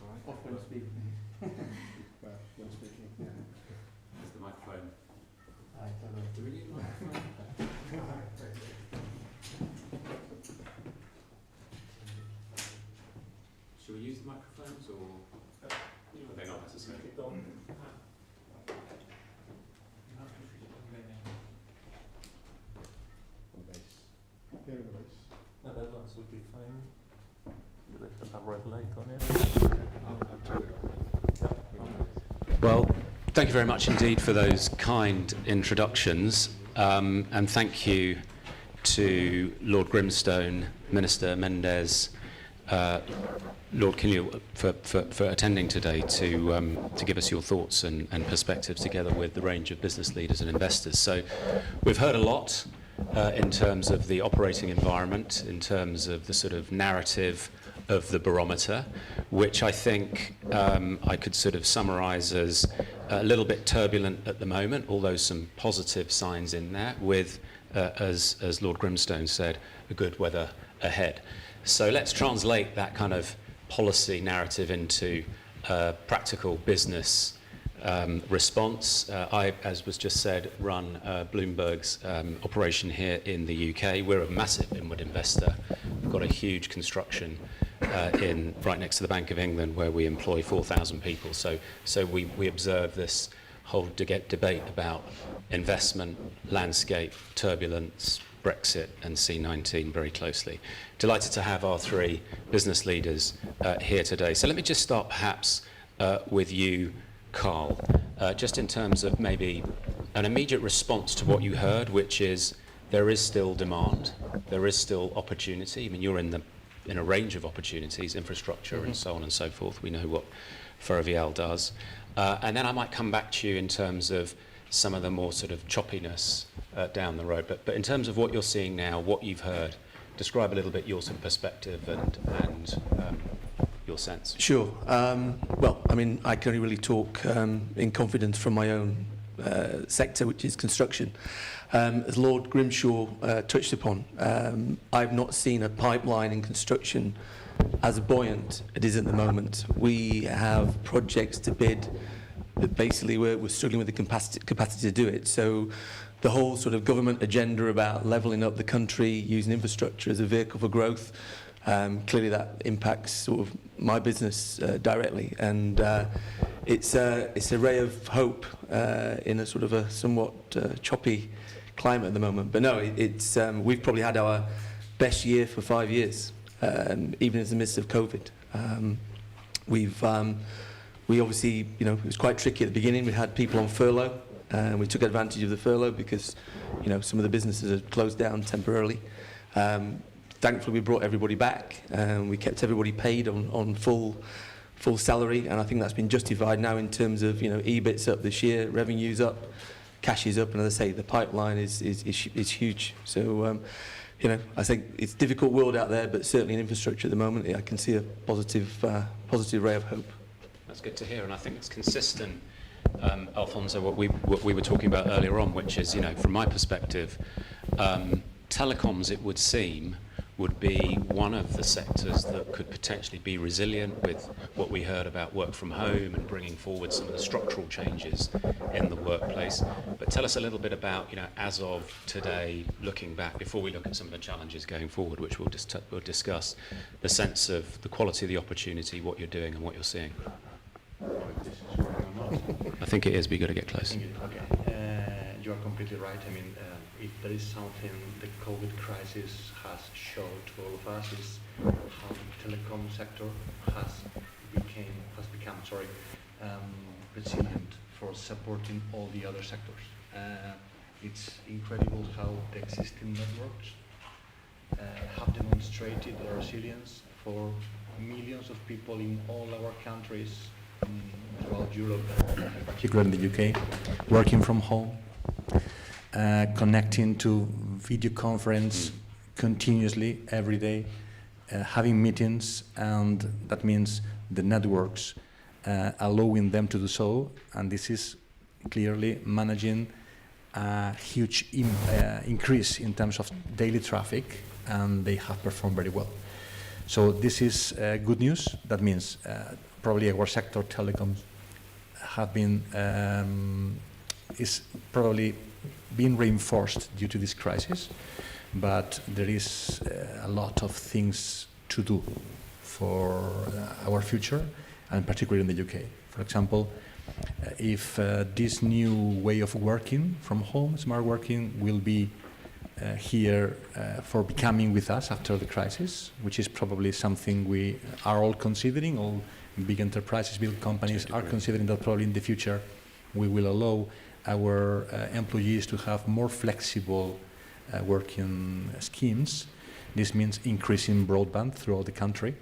All right. Off when speaking. Well, when speaking, yeah. Is the microphone? I don't know. Do we need a microphone? Should we use the microphones or are they not necessary? No, that would be fine. Do they have a red light on it? Well, thank you very much indeed for those kind introductions. And thank you to Lord Grimstone, Minister Mendes, Lord Kinneal for attending today to give us your thoughts and perspectives together with the range of business leaders and investors. So we've heard a lot in terms of the operating environment, in terms of the sort of narrative of the barometer, which I think I could sort of summarise as a little bit turbulent at the moment, although some positive signs in there with, as Lord Grimstone said, a good weather ahead. So let's translate that kind of policy narrative into practical business response. I, as was just said, run Bloomberg's operation here in the UK. We're a massive inward investor. We've got a huge construction right next to the Bank of England where we employ 4,000 people. So we observe this whole debate about investment, landscape, turbulence, Brexit and C19 very closely. Delighted to have our three business leaders here today. So let me just start perhaps with you, Carl, just in terms of maybe an immediate response to what you heard, which is there is still demand, there is still opportunity. I mean, you're in a range of opportunities, infrastructure and so on and so forth. We know what Ferrovial does. And then I might come back to you in terms of some of the more sort of choppiness down the road. But in terms of what you're seeing now, what you've heard, describe a little bit your sort of perspective and your sense. Sure. Well, I mean, I can only really talk in confidence from my own sector, which is construction. As Lord Grimshaw touched upon, I've not seen a pipeline in construction as buoyant it is at the moment. We have projects to bid that basically we're struggling with the capacity to do it. So the whole sort of government agenda about levelling up the country, using infrastructure as a vehicle for growth, clearly that impacts sort of my business directly. And it's a ray of hope in a sort of a somewhat choppy climate at the moment. But no, it's we've probably had our best year for 5 years, even in the midst of COVID. We obviously, you know, it was quite tricky at the beginning. We had people on furlough, and we took advantage of the furlough because, you know, some of the businesses had closed down temporarily. Thankfully, we brought everybody back, and we kept everybody paid on full salary, and I think that's been justified now in terms of, you know, EBIT's up this year, revenue's up, cash is up, and as I say, the pipeline is huge. So, you know, I think it's a difficult world out there, but certainly in infrastructure at the moment, I can see a positive ray of hope. That's good to hear, and I think it's consistent, Alfonso, what we were talking about earlier on, which is, you know, from my perspective, telecoms, it would seem, would be one of the sectors that could potentially be resilient with what we heard about work from home and bringing forward some of the structural changes in the workplace. But tell us a little bit about, you know, as of today, looking back, before we look at some of the challenges going forward, which we'll discuss, the sense of the quality of the opportunity, what you're doing and what you're seeing. I think it is, but you've got to get close. Okay. You are completely right. I mean, if there is something the COVID crisis has showed to all of us is how the telecom sector has become resilient for supporting all the other sectors. It's incredible how the existing networks have demonstrated their resilience for millions of people in all our countries throughout Europe, particularly in the UK, working from home, connecting to video conference continuously every day, having meetings, and that means the networks allowing them to do so, and this is clearly managing a huge increase in terms of daily traffic, and they have performed very well. So this is good news. That means probably our sector, telecoms, have been is probably being reinforced due to this crisis, but there is a lot of things to do for our future, and particularly in the UK. For example, if this new way of working from home, smart working, will be here for becoming with us after the crisis, which is probably something we are all considering, all big enterprises, big companies are considering that probably in the future we will allow our employees to have more flexible working schemes. This means increasing broadband throughout the country.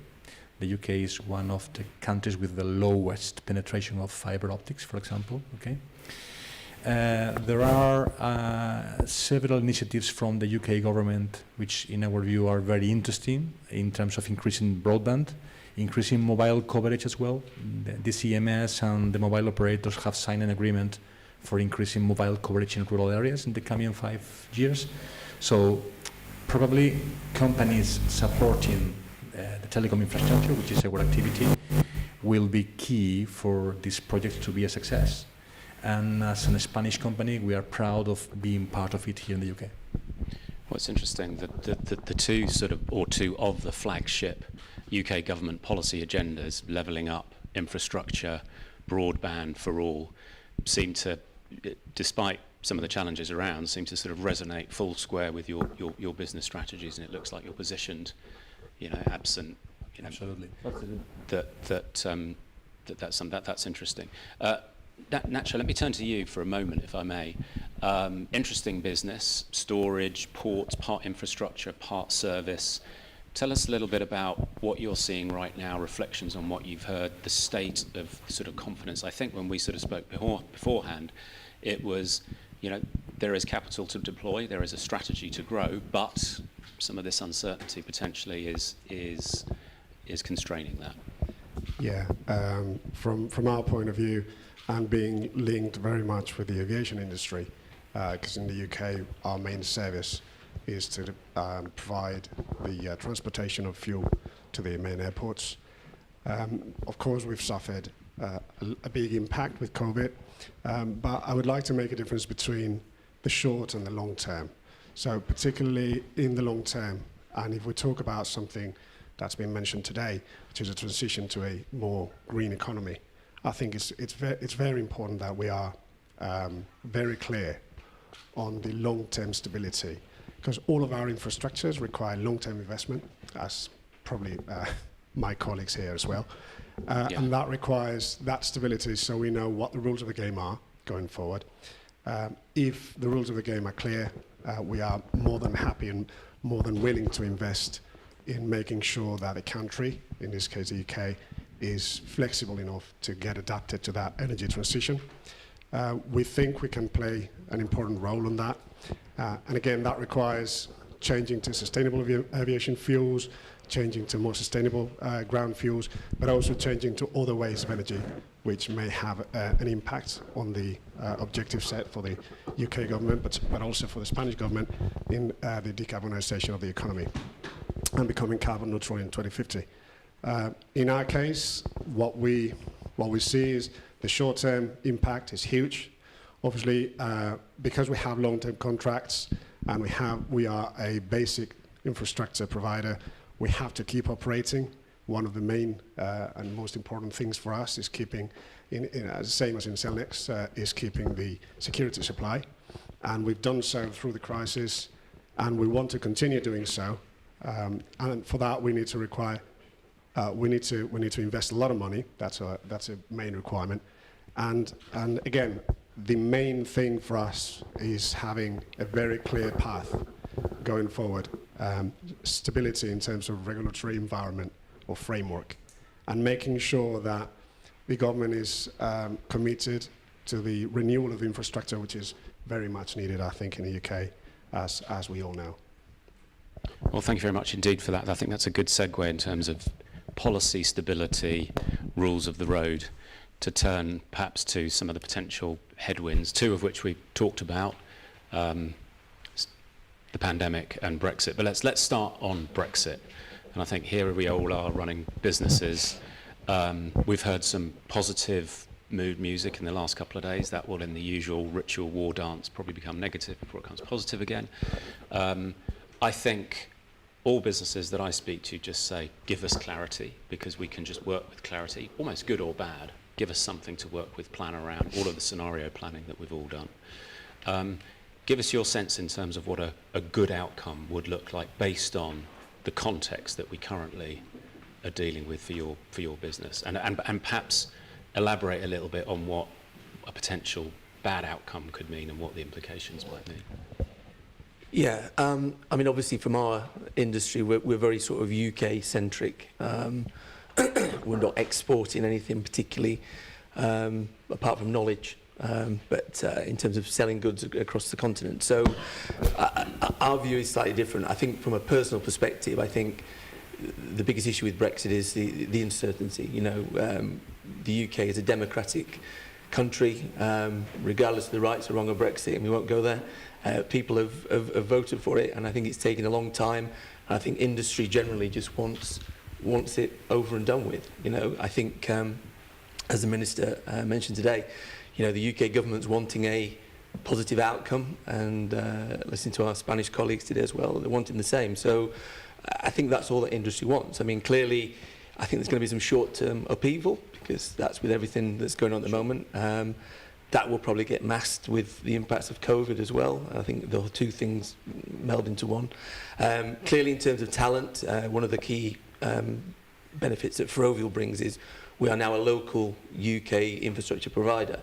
The UK is one of the countries with the lowest penetration of fiber optics, for example. Okay. There are several initiatives from the UK government which, in our view, are very interesting in terms of increasing broadband, increasing mobile coverage as well. The CMS and the mobile operators have signed an agreement for increasing mobile coverage in rural areas in the coming 5 years. So probably companies supporting the telecom infrastructure, which is our activity, will be key for this project to be a success. And as a Spanish company, we are proud of being part of it here in the UK. What's interesting, the two two of the flagship UK government policy agendas, levelling up, infrastructure, broadband for all, seem to, despite some of the challenges around, seem to sort of resonate full square with your business strategies, and it looks like you're positioned, absent, Absolutely. That's interesting. Nacho, let me turn to you for a moment, if I may. Interesting business, storage, ports, part infrastructure, part service. Tell us a little bit about what you're seeing right now, reflections on what you've heard, the state of sort of confidence. I think when we sort of spoke beforehand, it was, there is capital to deploy, there is a strategy to grow, but some of this uncertainty potentially is constraining that. Yeah, from our point of view, and being linked very much with the aviation industry, because in the UK, our main service is to provide the transportation of fuel to the main airports. Of course, we've suffered a big impact with COVID, but I would like to make a difference between the short and the long term. So particularly in the long term, and if we talk about something that's been mentioned today, which is a transition to a more green economy, I think it's very important that we are very clear on the long-term stability, because all of our infrastructures require long-term investment, as probably my colleagues here as well, and that requires that stability, so we know what the rules of the game are going forward. If the rules of the game are clear, we are more than happy and more than willing to invest in making sure that the country, in this case the UK, is flexible enough to get adapted to that energy transition. We think we can play an important role in that. And again, that requires changing to sustainable aviation fuels, changing to more sustainable ground fuels, but also changing to other ways of energy, which may have an impact on the objective set for the UK government, but also for the Spanish government in the decarbonisation of the economy and becoming carbon neutral in 2050. In our case, what we see is the short-term impact is huge. Obviously, because we have long-term contracts and we are a basic infrastructure provider, we have to keep operating. One of the main and most important things for us is keeping, same as in Cellnex, is keeping the security supply, and we've done so through the crisis, and we want to continue doing so. And for that, we need to invest a lot of money. That's a main requirement. And again, the main thing for us is having a very clear path going forward, stability in terms of regulatory environment or framework, and making sure that the government is committed to the renewal of infrastructure, which is very much needed, I think, in the UK, as we all know. Well, thank you very much indeed for that. I think that's a good segue in terms of policy stability, rules of the road, to turn perhaps to some of the potential headwinds, two of which we talked about, the pandemic and Brexit. But let's start on Brexit. And I think here we all are running businesses. We've heard some positive mood music in the last couple of days. That will, in the usual ritual war dance, probably become negative before it becomes positive again. I think all businesses that I speak to just say, give us clarity, because we can just work with clarity, almost good or bad. Give us something to work with, plan around, all of the scenario planning that we've all done. Give us your sense in terms of what a good outcome would look like based on the context that we currently are dealing with for your business, and perhaps elaborate a little bit on what a potential bad outcome could mean and what the implications might be. Yeah, I mean, obviously from our industry, we're very sort of UK-centric. We're not exporting anything particularly, apart from knowledge, but in terms of selling goods across the continent. So our view is slightly different. I think from a personal perspective, I think the biggest issue with Brexit is the uncertainty. You know, the UK is a democratic country, regardless of the rights or wrong of Brexit, and we won't go there. People have voted for it, and I think it's taken a long time. I think industry generally just wants it over and done with. You know, I think, as the Minister mentioned today, you know, the UK government's wanting a positive outcome, and listening to our Spanish colleagues today as well, they're wanting the same. So I think that's all that industry wants. I mean, clearly, I think there's going to be some short-term upheaval, because that's with everything that's going on at the moment. That will probably get masked with the impacts of COVID as well. I think the two things meld into one. Clearly, in terms of talent, one of the key benefits that Ferrovial brings is we are now a local UK infrastructure provider.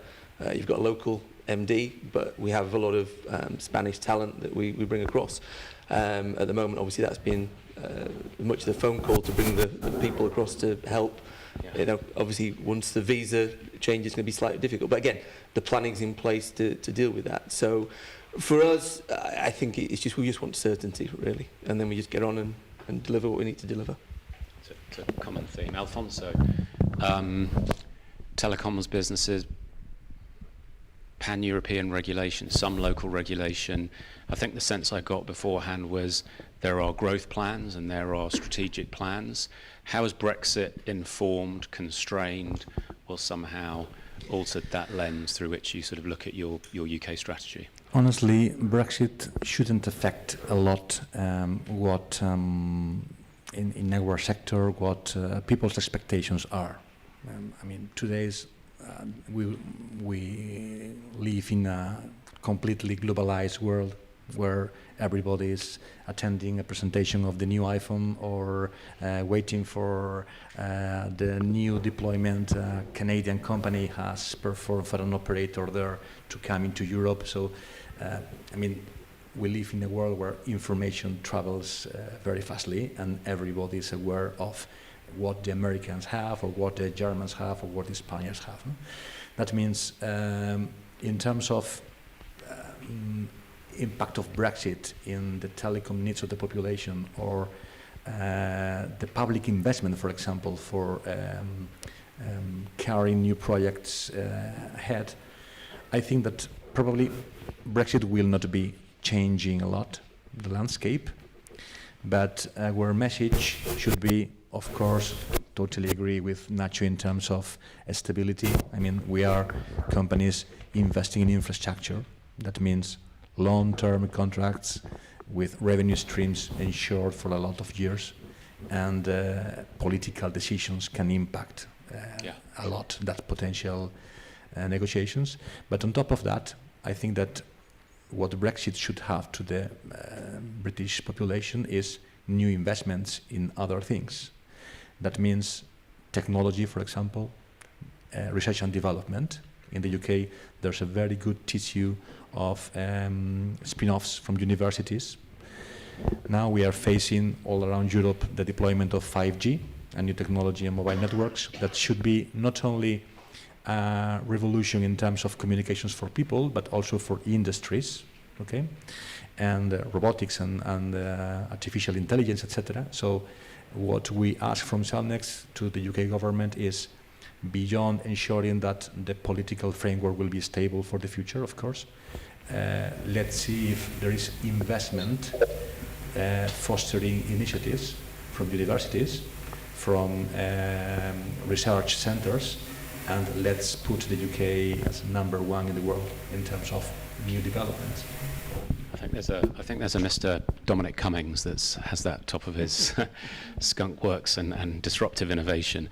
You've got a local MD, but we have a lot of Spanish talent that we bring across. At the moment, obviously, that's been much of the phone call to bring the people across to help. You know, obviously, once the visa change, it's going to be slightly difficult. But again, the planning's in place to deal with that. So for us, I think it's just we just want certainty, really. And then we just get on and deliver what we need to deliver. It's a common theme. Alfonso, telecoms businesses, pan-European regulation, some local regulation. I think the sense I got beforehand was there are growth plans and there are strategic plans. How has Brexit informed, constrained, or somehow altered that lens through which you sort of look at your UK strategy? Honestly, Brexit shouldn't affect a lot what in our sector, what people's expectations are. I mean, today's we live in a completely globalized world where everybody is attending a presentation of the new iPhone or waiting for the new deployment Canadian company has performed for an operator there to come into Europe. So, I mean, we live in a world where information travels very fastly, and everybody is aware of what the Americans have, or what the Germans have, or what the Spaniards have. That means, in terms of impact of Brexit in the telecom needs of the population, or the public investment, for example, for carrying new projects ahead, I think that probably Brexit will not be changing a lot the landscape, but our message should be, of course, totally agree with Nacho in terms of stability. I mean, we are companies investing in infrastructure. That means long-term contracts with revenue streams ensured for a lot of years, and political decisions can impact a lot that potential negotiations. But on top of that, I think that what Brexit should have to the British population is new investments in other things. That means technology, for example, research and development. In the UK, there's a very good tissue of spin-offs from universities. Now we are facing all around Europe the deployment of 5G, a new technology and mobile networks that should be not only a revolution in terms of communications for people, but also for industries, okay? And robotics and artificial intelligence, etc. So what we ask from Cellnex to the UK government is, beyond ensuring that the political framework will be stable for the future, of course, let's see if there is investment fostering initiatives from universities, from research centers, and let's put the UK as #1 in the world in terms of new developments. I think there's a Mr. Dominic Cummings that has that top of his skunk works and disruptive innovation.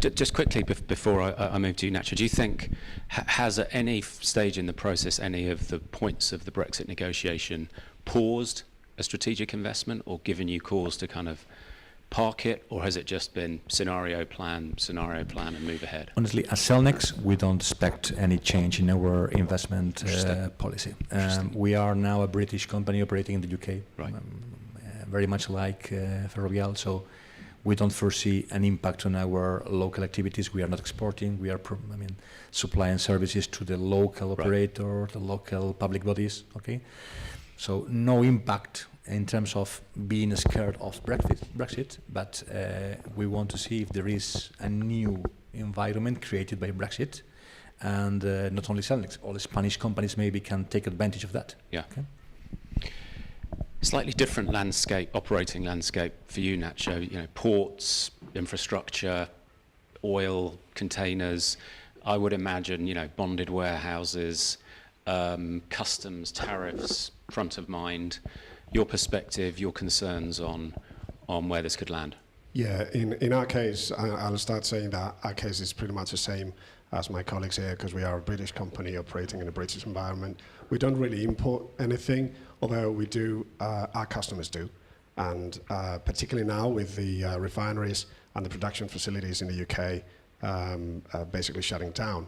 Just quickly before I move to you, Nacho, do you think, has at any stage in the process any of the points of the Brexit negotiation paused a strategic investment or given you cause to kind of park it, or has it just been scenario plan, and move ahead? Honestly, as Cellnex, we don't expect any change in our investment policy. We are now a British company operating in the UK, Right. Very much like Ferrovial, so we don't foresee an impact on our local activities. We are not exporting. We are, supplying services to the local operator, the local public bodies. Okay, so no impact in terms of being scared of Brexit. But we want to see if there is a new environment created by Brexit, and not only Cellnex, all the Spanish companies maybe can take advantage of that. Yeah. Okay? Slightly different landscape, operating landscape for you, Nacho. You know, ports, infrastructure, oil, containers. I would imagine, you know, bonded warehouses, customs, tariffs, front of mind. Your perspective, your concerns on where this could land. Yeah, in our case, I'll start saying that our case is pretty much the same as my colleagues here, because we are a British company operating in a British environment. We don't really import anything, although we do, our customers do. And particularly now with the refineries and the production facilities in the UK basically shutting down,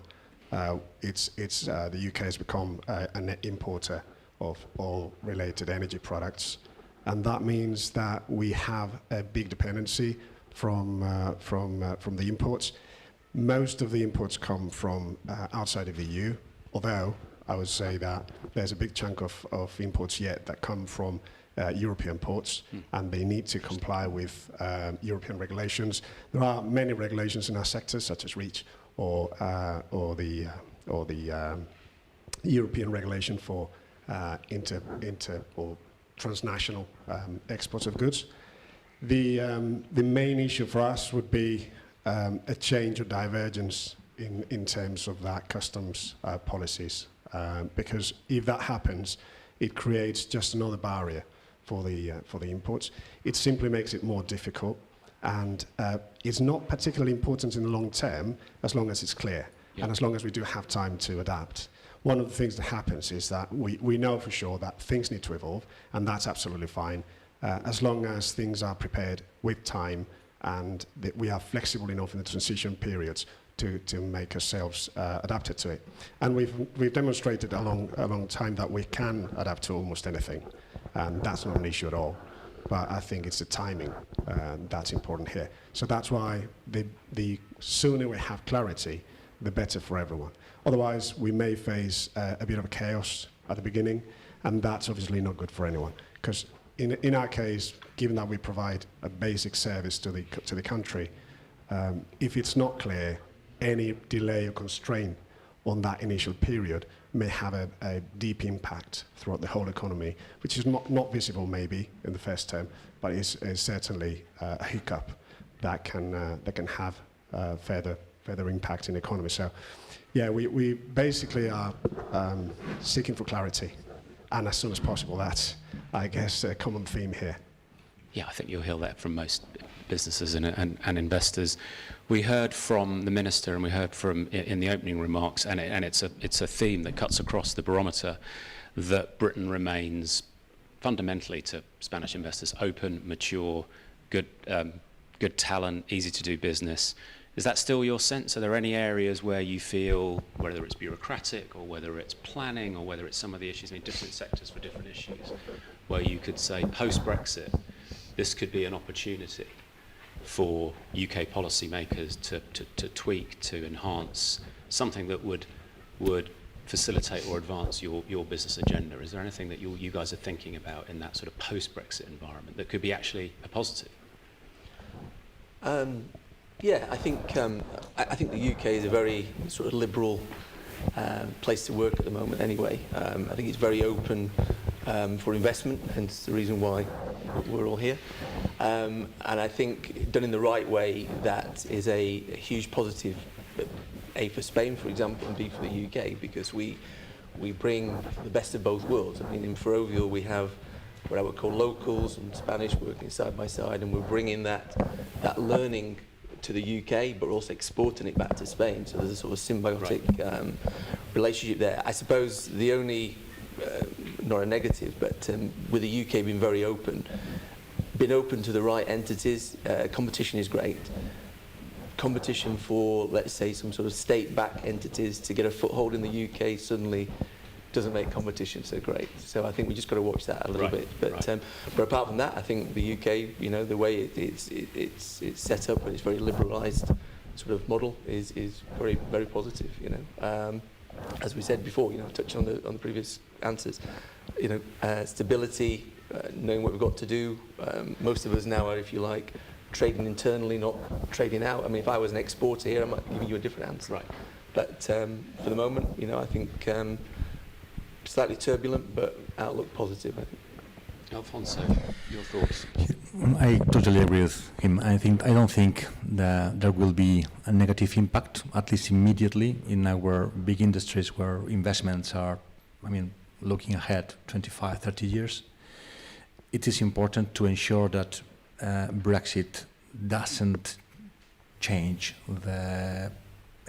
the UK has become a net importer of oil-related energy products. And that means that we have a big dependency from the imports. Most of the imports come from outside of the EU, although I would say that there's a big chunk of imports yet that come from European ports, and they need to comply with European regulations. There are many regulations in our sector, such as REACH or the European regulation for inter or transnational exports of goods. The main issue for us would be a change or divergence in terms of that customs policies, because if that happens, it creates just another barrier for the imports. It simply makes it more difficult, and it's not particularly important in the long term as long as it's clear, and as long as we do have time to adapt. One of the things that happens is that we know for sure that things need to evolve, and that's absolutely fine, as long as things are prepared with time and that we are flexible enough in the transition periods to make ourselves adapted to it. And we've demonstrated a long time that we can adapt to almost anything, and that's not an issue at all. But I think it's the timing that's important here. So that's why the sooner we have clarity, the better for everyone. Otherwise, we may face a bit of a chaos at the beginning, and that's obviously not good for anyone. Because in our case, given that we provide a basic service to the country, if it's not clear, any delay or constraint on that initial period may have a deep impact throughout the whole economy, which is not visible maybe in the first term, but is certainly a hiccup that can have further impact in the economy. So, yeah, we basically are seeking for clarity, and as soon as possible. That's, I guess, a common theme here. Yeah, I think you'll hear that from most businesses and investors. We heard from the minister, and we heard from in the opening remarks, and it's a theme that cuts across the barometer, that Britain remains fundamentally to Spanish investors open, mature, good talent, easy to do business. Is that still your sense? Are there any areas where you feel, whether it's bureaucratic or whether it's planning or whether it's some of the issues, I mean, different sectors for different issues, where you could say post-Brexit, this could be an opportunity for UK policymakers to tweak, to enhance something that would facilitate or advance your business agenda? Is there anything that you guys are thinking about in that sort of post-Brexit environment that could be actually a positive? Yeah, I think the UK is a very sort of liberal place to work at the moment anyway. I think it's very open for investment, hence the reason why we're all here. And I think done in the right way, that is a huge positive, A, for Spain, for example, and B, for the UK, because we bring the best of both worlds. I mean, in Ferrovial we have what I would call locals and Spanish working side by side, and we're bringing that learning to the UK, but also exporting it back to Spain. So there's a sort of symbiotic relationship there. I suppose the only, not a negative, but with the UK being very open, been open to the right entities. Competition is great. Competition for, let's say, some sort of state-backed entities to get a foothold in the UK suddenly doesn't make competition so great. So I think we just got to watch that a little bit. But apart from that, I think the UK, you know, the way it's set up and it's very liberalised sort of model is very, very positive. You know, as we said before, you know, touching on the previous answers, you know, stability, knowing what we've got to do. Most of us now are, if you like, trading internally, not trading out. I mean, if I was an exporter here, I might give you a different answer. Right. But for the moment, you know, I think slightly turbulent, but outlook positive, I think. Alfonso, your thoughts? I totally agree with him. I don't think that there will be a negative impact, at least immediately, in our big industries where investments are, I mean, looking ahead 25, 30 years. It is important to ensure that Brexit doesn't change the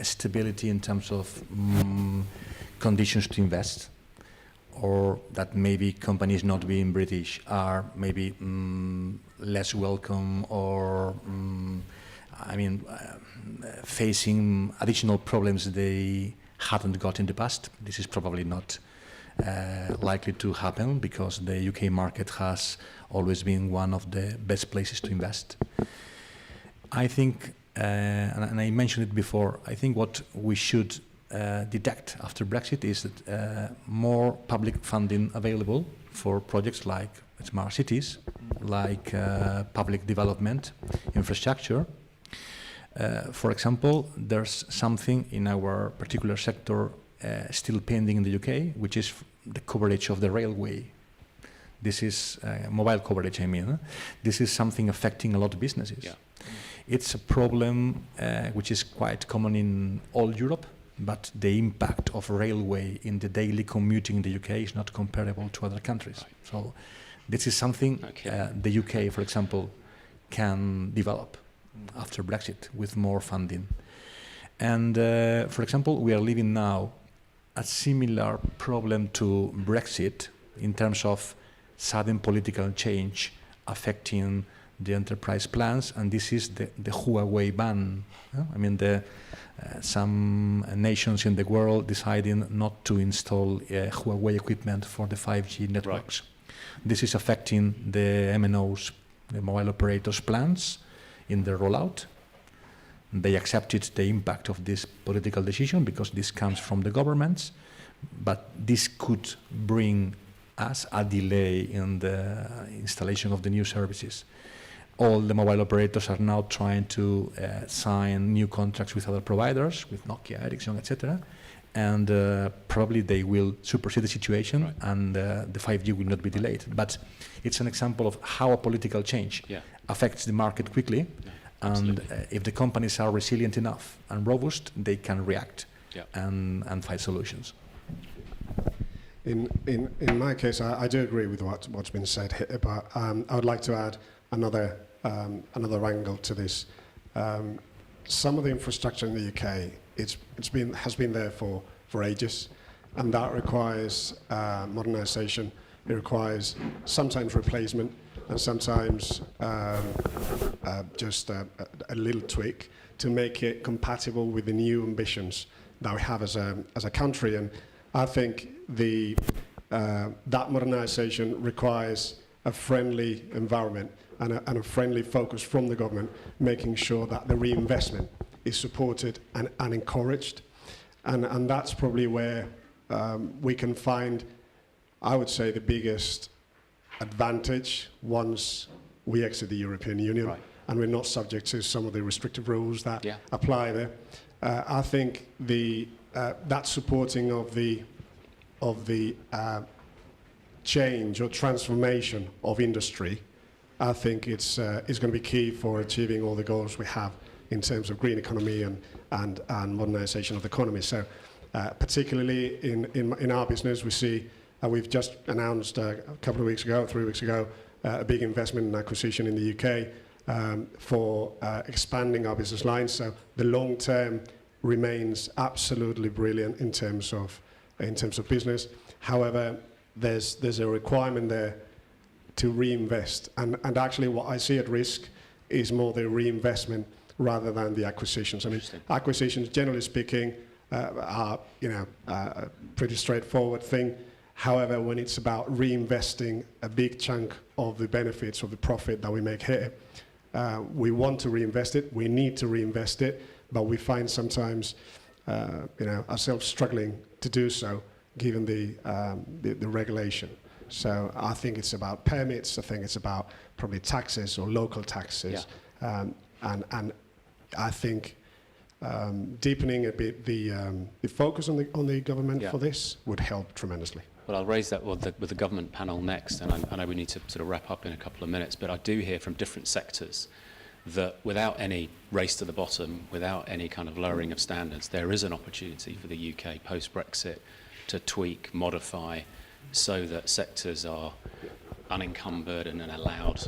stability in terms of conditions to invest, or that maybe companies not being British are maybe less welcome, or facing additional problems they hadn't got in the past. This is probably not likely to happen, because the UK market has always been one of the best places to invest. I think, and I mentioned it before, I think what we should detect after Brexit is that more public funding available for projects like smart cities, like public development, infrastructure. For example, there's something in our particular sector still pending in the UK, which is the coverage of the railway. This is mobile coverage, I mean. This is something affecting a lot of businesses. Yeah. It's a problem which is quite common in all Europe, but the impact of railway in the daily commuting in the UK is not comparable to other countries. Right. So this is something the UK, for example, can develop after Brexit with more funding. And for example, we are living now a similar problem to Brexit in terms of sudden political change affecting the enterprise plans, and this is the Huawei ban. I mean, some nations in the world deciding not to install Huawei equipment for the 5G networks. Right. This is affecting the MNOs, the mobile operators' plans in the rollout. They accepted the impact of this political decision because this comes from the governments, but this could bring us a delay in the installation of the new services. All the mobile operators are now trying to sign new contracts with other providers, with Nokia, Ericsson, etc. And probably they will supersede the situation, right, and the 5G will not be delayed. But it's an example of how a political change affects the market quickly. And if the companies are resilient enough and robust, they can react and find solutions. In my case, I do agree with what's been said here, but I would like to add another angle to this. Some of the infrastructure in the UK has been there for ages, and that requires modernisation. It requires sometimes replacement, and sometimes just a little tweak to make it compatible with the new ambitions that we have as a country. And I think that modernisation requires a friendly environment and a friendly focus from the government, making sure that the reinvestment is supported and encouraged. And that's probably where we can find, I would say, the biggest advantage once we exit the European Union, right, and we're not subject to some of the restrictive rules that apply there. I think that supporting of the change or transformation of industry, I think it's going to be key for achieving all the goals we have in terms of green economy and modernisation of the economy. So particularly in our business, we see we've just announced a couple of weeks ago, 3 weeks ago, a big investment and acquisition in the UK for expanding our business lines. So the long term remains absolutely brilliant in terms of business. However, there's a requirement there to reinvest. And actually what I see at risk is more the reinvestment rather than the acquisitions. I mean, acquisitions, generally speaking, are a pretty straightforward thing. However, when it's about reinvesting a big chunk of the benefits of the profit that we make here, we want to reinvest it, we need to reinvest it, but we find sometimes ourselves struggling to do so given the regulation. So I think it's about permits, I think it's about probably taxes or local taxes. And I think deepening a bit the focus on the government for this would help tremendously. Well, I'll raise that with the government panel next, and I know we need to sort of wrap up in a couple of minutes, but I do hear from different sectors that without any race to the bottom, without any kind of lowering of standards, there is an opportunity for the UK post-Brexit to tweak, modify, so that sectors are unencumbered and allowed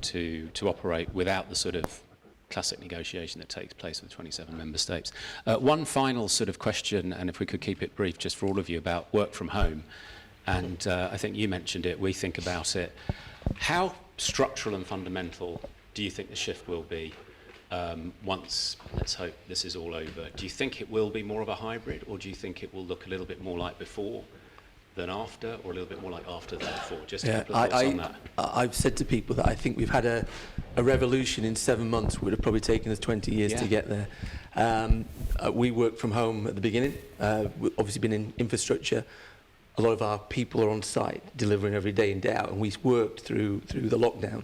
to operate without the sort of classic negotiation that takes place with 27 member states. One final sort of question, and if we could keep it brief just for all of you, about work from home. And I think you mentioned it, we think about it. How structural and fundamental do you think the shift will be once, let's hope, this is all over? Do you think it will be more of a hybrid, or do you think it will look a little bit more like before than after, or a little bit more like after than before? Just a couple of thoughts on that. I've said to people that I think we've had a revolution in 7 months. Would have probably taken us 20 years to get there. We worked from home at the beginning. We've obviously been in infrastructure. A lot of our people are on site delivering every day in, day out, and we worked through the lockdown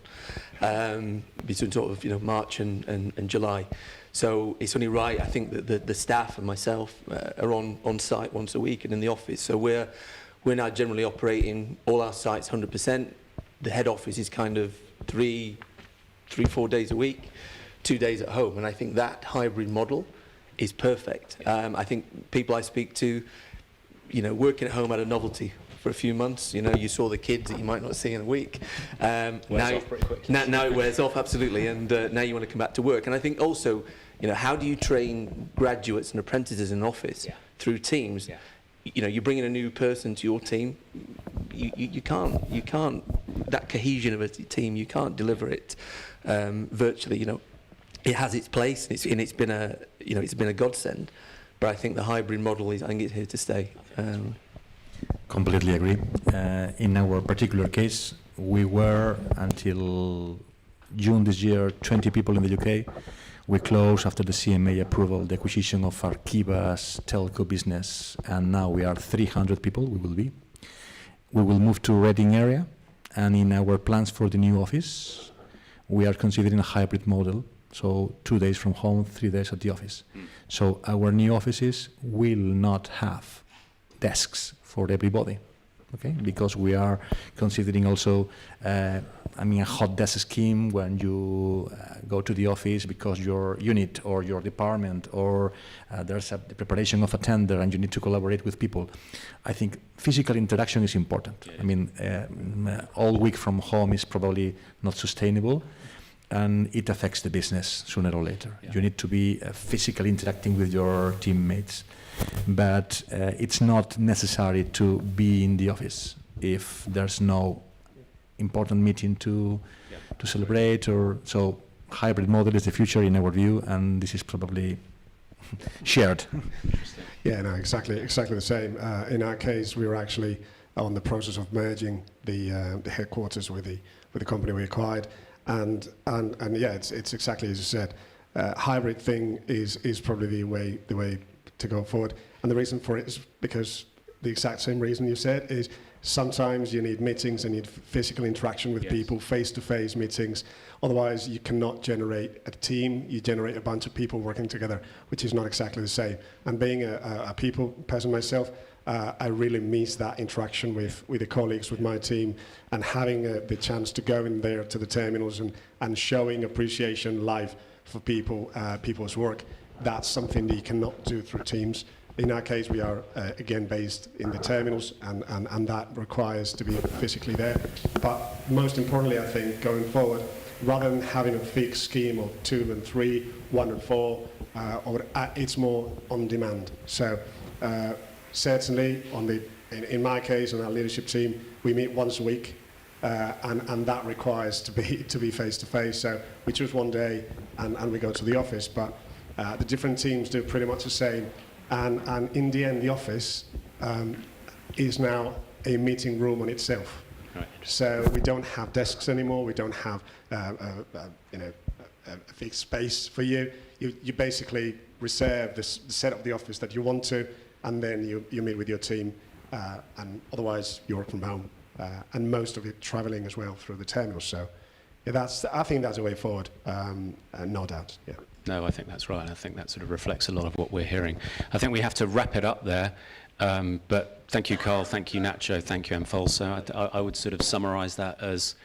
between sort of March and July. So it's only right, I think, that the staff and myself are on site once a week and in the office. So we're now generally operating all our sites 100%. The head office is kind of 3-4 days a week, 2 days at home, and I think that hybrid model is perfect. I think people I speak to, working at home had a novelty for a few months. You saw the kids that you might not see in a week. Wears off pretty quickly. Now it wears off, absolutely, and now you want to come back to work. And I think also, how do you train graduates and apprentices in an office through teams? Yeah. You bring in a new person to your team, you can't, that cohesion of a team, you can't deliver it virtually. It has its place, and it's been a godsend. But I think the hybrid model is here to stay. Completely agree. In our particular case, we were, until June this year, 20 people in the UK. We closed, after the CMA approval, the acquisition of Arqiva's telco business, and now we are 300 people, we will be. We will move to Reading area, and in our plans for the new office, we are considering a hybrid model, so 2 days from home, 3 days at the office. So our new offices will not have desks for everybody, okay? Because we are considering also, a hot desk scheme when you go to the office because your unit or your department or there's the preparation of a tender and you need to collaborate with people. I think physical interaction is important. All week from home is probably not sustainable, and it affects the business sooner or later. You need to be physically interacting with your teammates, but it's not necessary to be in the office if there's no important meeting to celebrate, or so hybrid model is the future in our view, and this is probably shared. Yeah, no, exactly the same. In our case, we were actually on the process of merging the headquarters with the company we acquired, and yeah, it's exactly as you said. Hybrid thing is probably the way to go forward, and the reason for it is because the exact same reason you said is sometimes you need meetings and need physical interaction with people, face-to-face meetings. Otherwise, you cannot generate a team. You generate a bunch of people working together, which is not exactly the same. And being a people person myself, I really miss that interaction with the colleagues, with my team, and having the chance to go in there to the terminals and showing appreciation live for people's work. That's something that you cannot do through Teams. In our case, we are, again, based in the terminals, and that requires to be physically there. But most importantly, I think, going forward, rather than having a fixed scheme of 2 and 3, 1 and 4, it's more on demand. So certainly, in my case, on our leadership team, we meet once a week. and that requires to be face to face. So we choose one day and we go to the office, but the different teams do pretty much the same. And in the end, the office is now a meeting room on itself. Right. So we don't have desks anymore. We don't have a fixed space for you. You basically reserve the set of the office that you want to, and then you meet with your team, and otherwise you work from home. And most of it traveling as well through the terminal. So yeah, I think that's a way forward, no doubt. Yeah. No, I think that's right. I think that sort of reflects a lot of what we're hearing. I think we have to wrap it up there. But thank you, Carl. Thank you, Nacho. Thank you, Mfolso. I would sort of summarise that as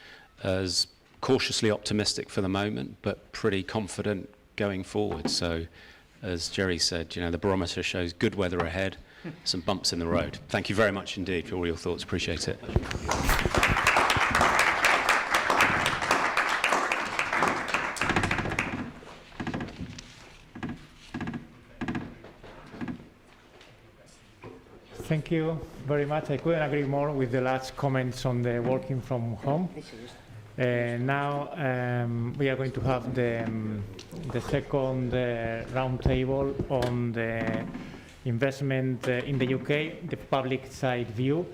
cautiously optimistic for the moment, but pretty confident going forward. So, as Jerry said, the barometer shows good weather ahead, some bumps in the road. Thank you very much indeed for all your thoughts. Appreciate it. Thank you very much. I couldn't agree more with the last comments on the working from home. Now we are going to have the second roundtable on the investment in the UK, the public side view.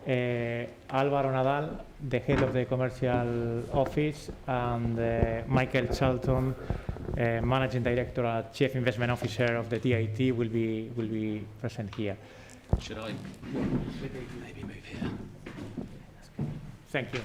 Álvaro Nadal, the head of the commercial office, and Michael Charlton, managing director and chief investment officer of the DIT, will be present here. Should I maybe move here? Thank you.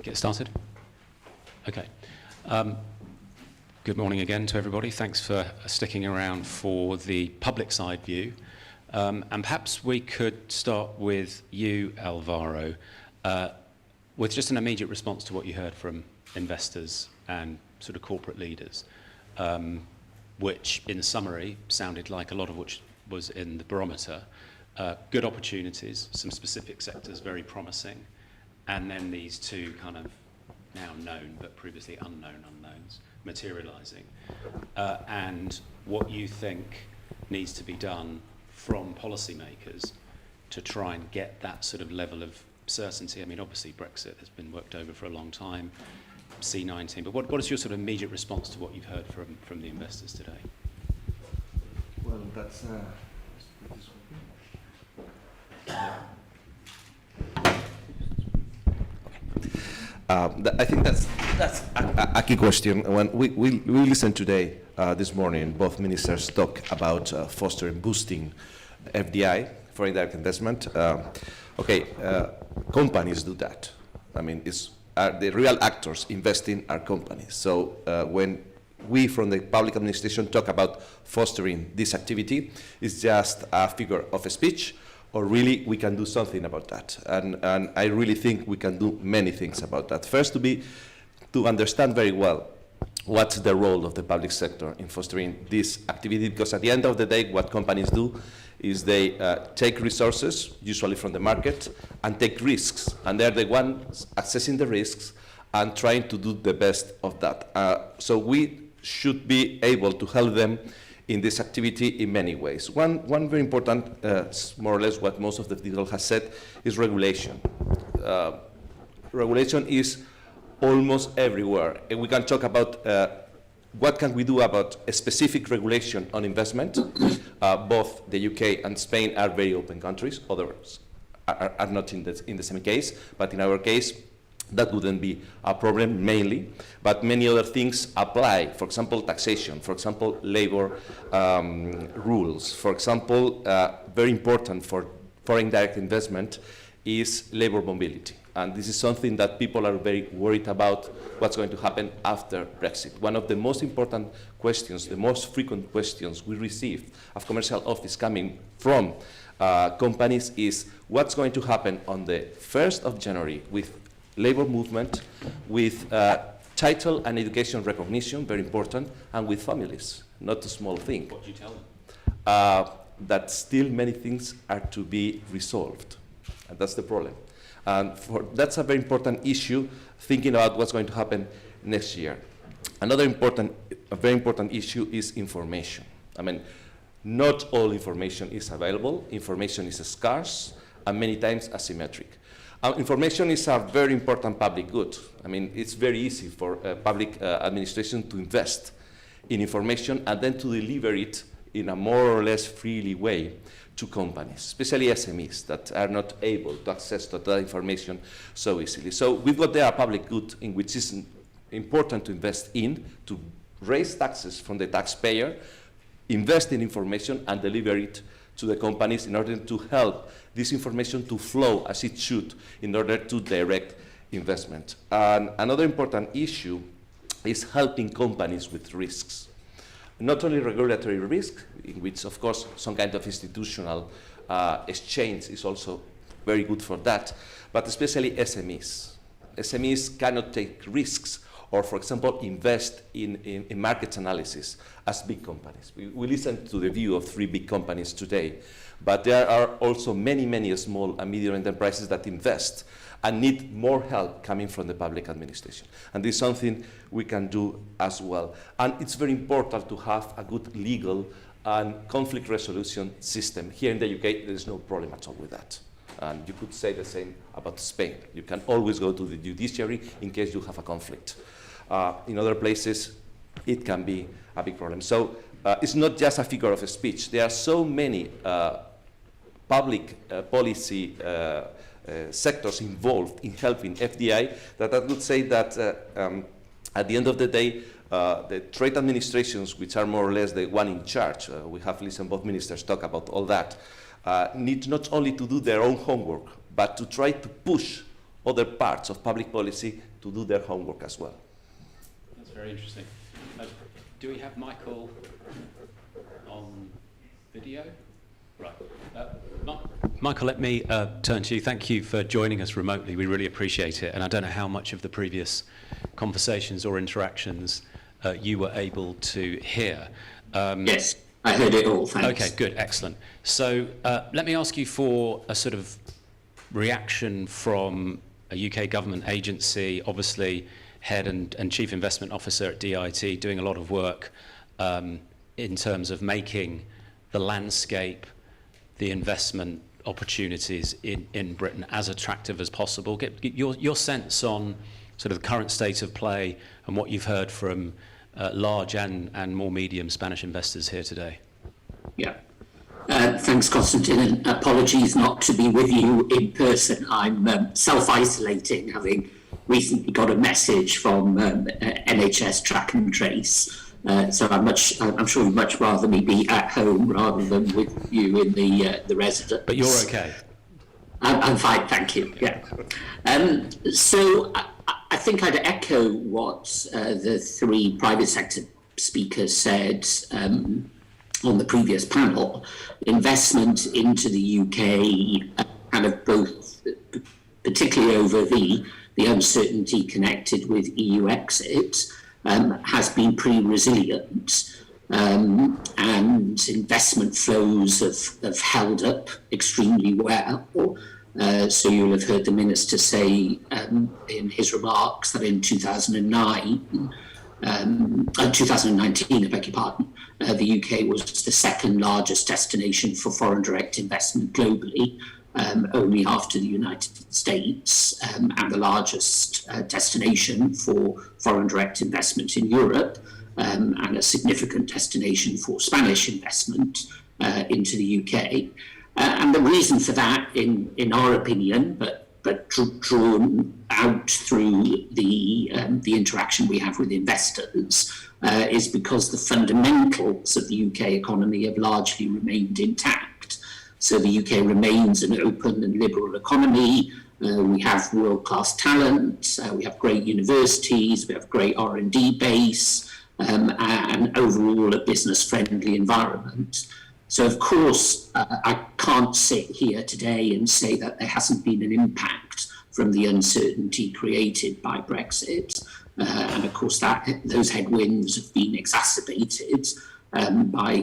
Get started? Okay. Good morning again to everybody. Thanks for sticking around for the public side view. And perhaps we could start with you, Alvaro, with just an immediate response to what you heard from investors and sort of corporate leaders, which in summary sounded like a lot of which was in the barometer. Good opportunities, some specific sectors very promising, and then these two kind of now known but previously unknown unknowns materialising, and what you think needs to be done from policymakers to try and get that sort of level of certainty. I mean, obviously Brexit has been worked over for a long time, C19, but what is your sort of immediate response to what you've heard from the investors today? Well, that's I think that's a key question. When we listened today, this morning, both ministers talk about fostering, boosting FDI, foreign direct investment. Companies do that. I mean, the real actors investing are companies. So when we from the public administration talk about fostering this activity, it's just a figure of speech, or really we can do something about that. And I really think we can do many things about that. First, to understand very well what's the role of the public sector in fostering this activity, because at the end of the day, what companies do is they take resources, usually from the market, and take risks. And they're the ones assessing the risks and trying to do the best of that. So we should be able to help them in this activity in many ways. One very important, more or less what most of the people has said, is regulation. Regulation is almost everywhere. And we can talk about what can we do about a specific regulation on investment. Both the UK and Spain are very open countries. Others are not in the same case, but in our case, that wouldn't be a problem mainly, but many other things apply. For example, taxation, for example, labor rules, for example, very important for foreign direct investment is labor mobility. And this is something that people are very worried about, what's going to happen after Brexit. One of the most important questions, the most frequent questions we received of commercial office coming from companies is what's going to happen on the 1st of January with labor movement, with title and education recognition, very important, and with families, not a small thing. What do you tell them? That still many things are to be resolved, and that's the problem. And that's a very important issue, thinking about what's going to happen next year. Another very important issue is information. I mean, not all information is available. Information is scarce and many times asymmetric. Information is a very important public good. I mean, it's very easy for public administration to invest in information and then to deliver it in a more or less freely way to companies, especially SMEs that are not able to access to that information so easily. So we've got there a public good in which is important to invest in, to raise taxes from the taxpayer, invest in information and deliver it to the companies in order to help this information to flow as it should in order to direct investment. And another important issue is helping companies with risks. Not only regulatory risk, in which, of course, some kind of institutional exchange is also very good for that, but especially SMEs. SMEs cannot take risks or, for example, invest in market analysis as big companies. We listened to the view of 3 big companies today, but there are also many, many small and medium enterprises that invest and need more help coming from the public administration. And this is something we can do as well. And it's very important to have a good legal and conflict resolution system. Here in the UK, there is no problem at all with that. And you could say the same about Spain. You can always go to the judiciary in case you have a conflict. In other places, it can be a big problem. So it's not just a figure of speech. There are so many public policy sectors involved in helping FDI that I would say that at the end of the day, the trade administrations, which are more or less the one in charge, we have listened both ministers talk about all that, need not only to do their own homework, but to try to push other parts of public policy to do their homework as well. That's very interesting. Do we have Michael on video? Right. Michael, let me turn to you. Thank you for joining us remotely. We really appreciate it. And I don't know how much of the previous conversations or interactions you were able to hear. Yes, I heard it all, thanks. Okay, good, excellent. So let me ask you for a sort of reaction from a UK government agency, obviously head and chief investment officer at DIT, doing a lot of work in terms of making the landscape, the investment opportunities in Britain as attractive as possible. Get your sense on sort of the current state of play and what you've heard from large and more medium Spanish investors here today. Yeah. Thanks, Constantine, and apologies not to be with you in person. I'm self-isolating, having recently got a message from NHS Track and Trace. So I'm sure you'd much rather me be at home rather than with you in the residence. But you're okay. I'm fine, thank you. Yeah. So I think I'd echo what the 3 private sector speakers said on the previous panel. Investment into the UK, kind of both, particularly over the uncertainty connected with EU exit, has been pretty resilient, and investment flows have held up extremely well. So you'll have heard the Minister say in his remarks that in 2019, I beg your pardon, the UK was the 2nd largest destination for foreign direct investment globally, only after the United States, and the largest destination for foreign direct investment in Europe, and a significant destination for Spanish investment into the UK. And the reason for that, in our opinion, but drawn out through the interaction we have with investors, is because the fundamentals of the UK economy have largely remained intact. So the UK remains an open and liberal economy. We have world-class talent, we have great universities, we have great R&D base, and overall a business-friendly environment. So of course, I can't sit here today and say that there hasn't been an impact from the uncertainty created by Brexit. And of course, those headwinds have been exacerbated by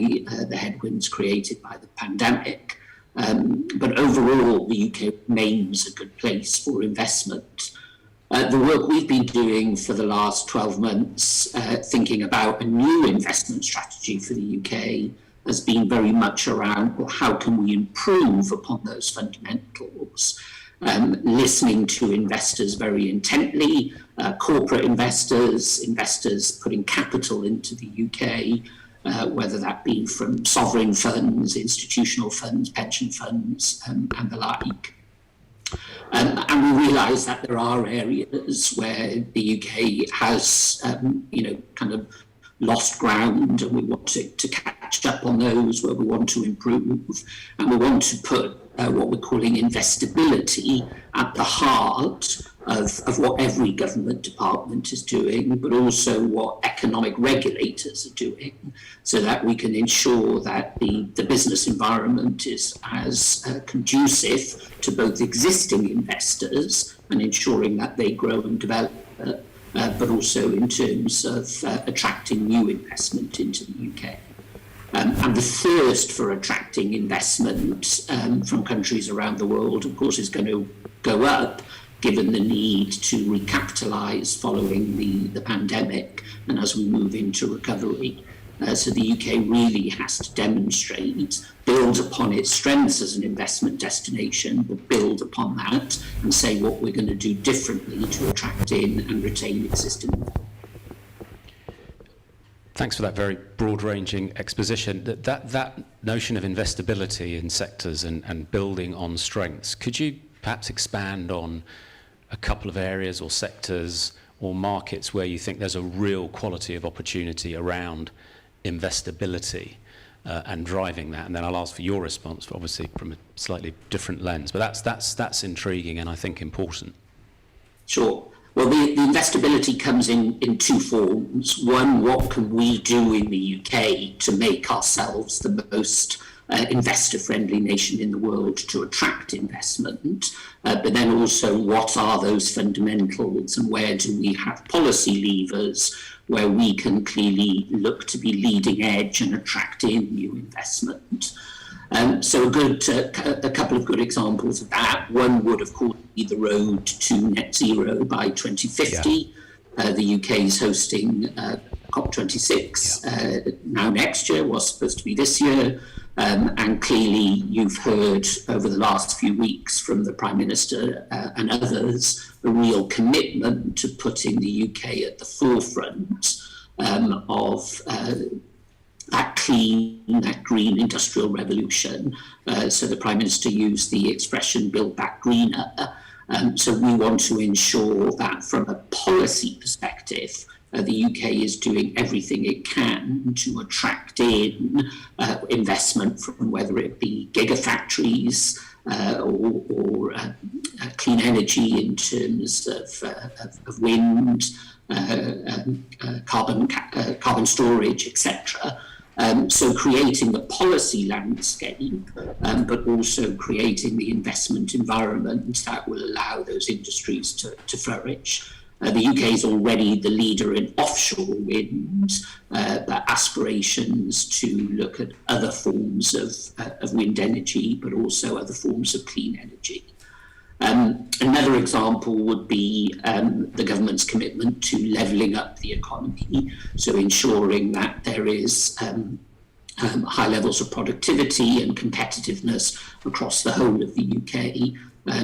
the headwinds created by the pandemic. But overall, the UK remains a good place for investment. The work we've been doing for the last 12 months, thinking about a new investment strategy for the UK, has been very much around, well, how can we improve upon those fundamentals? Listening to investors very intently, corporate investors putting capital into the UK, whether that be from sovereign funds, institutional funds, pension funds, and the like. And we realise that there are areas where the UK has, kind of lost ground, and we want to catch up on those, where we want to improve, and we want to put what we're calling investability at the heart of what every government department is doing, but also what economic regulators are doing, so that we can ensure that the business environment is as conducive to both existing investors and ensuring that they grow and develop, but also in terms of attracting new investment into the UK. And the thirst for attracting investment from countries around the world, of course, is going to go up, given the need to recapitalise following the pandemic and as we move into recovery. So the UK really has to demonstrate, build upon its strengths as an investment destination, but build upon that and say what we're going to do differently to attract in and retain existing. Thanks for that very broad-ranging exposition. That notion of investability in sectors and building on strengths, could you perhaps expand on a couple of areas or sectors or markets where you think there's a real quality of opportunity around investability and driving that? And then I'll ask for your response, obviously from a slightly different lens. But that's intriguing and I think important. Sure. Well, the investability comes in two forms. One, what can we do in the UK to make ourselves the most investor-friendly nation in the world to attract investment? But then also, what are those fundamentals and where do we have policy levers where we can clearly look to be leading edge and attract in new investment? So a couple of good examples of that. One would, of course, be the road to net zero by 2050. Yeah. The UK is hosting COP26 now next year, was supposed to be this year. And clearly you've heard over the last few weeks from the Prime Minister and others a real commitment to putting the UK at the forefront of that green industrial revolution. So the Prime Minister used the expression "build back greener." So we want to ensure that from a policy perspective, the UK is doing everything it can to attract in investment from whether it be gigafactories or clean energy in terms of wind, carbon storage, etc. So creating the policy landscape, but also creating the investment environment that will allow those industries to flourish. The UK is already the leader in offshore wind, but aspirations to look at other forms of wind energy, but also other forms of clean energy. Another example would be the government's commitment to levelling up the economy, so ensuring that there is high levels of productivity and competitiveness across the whole of the UK,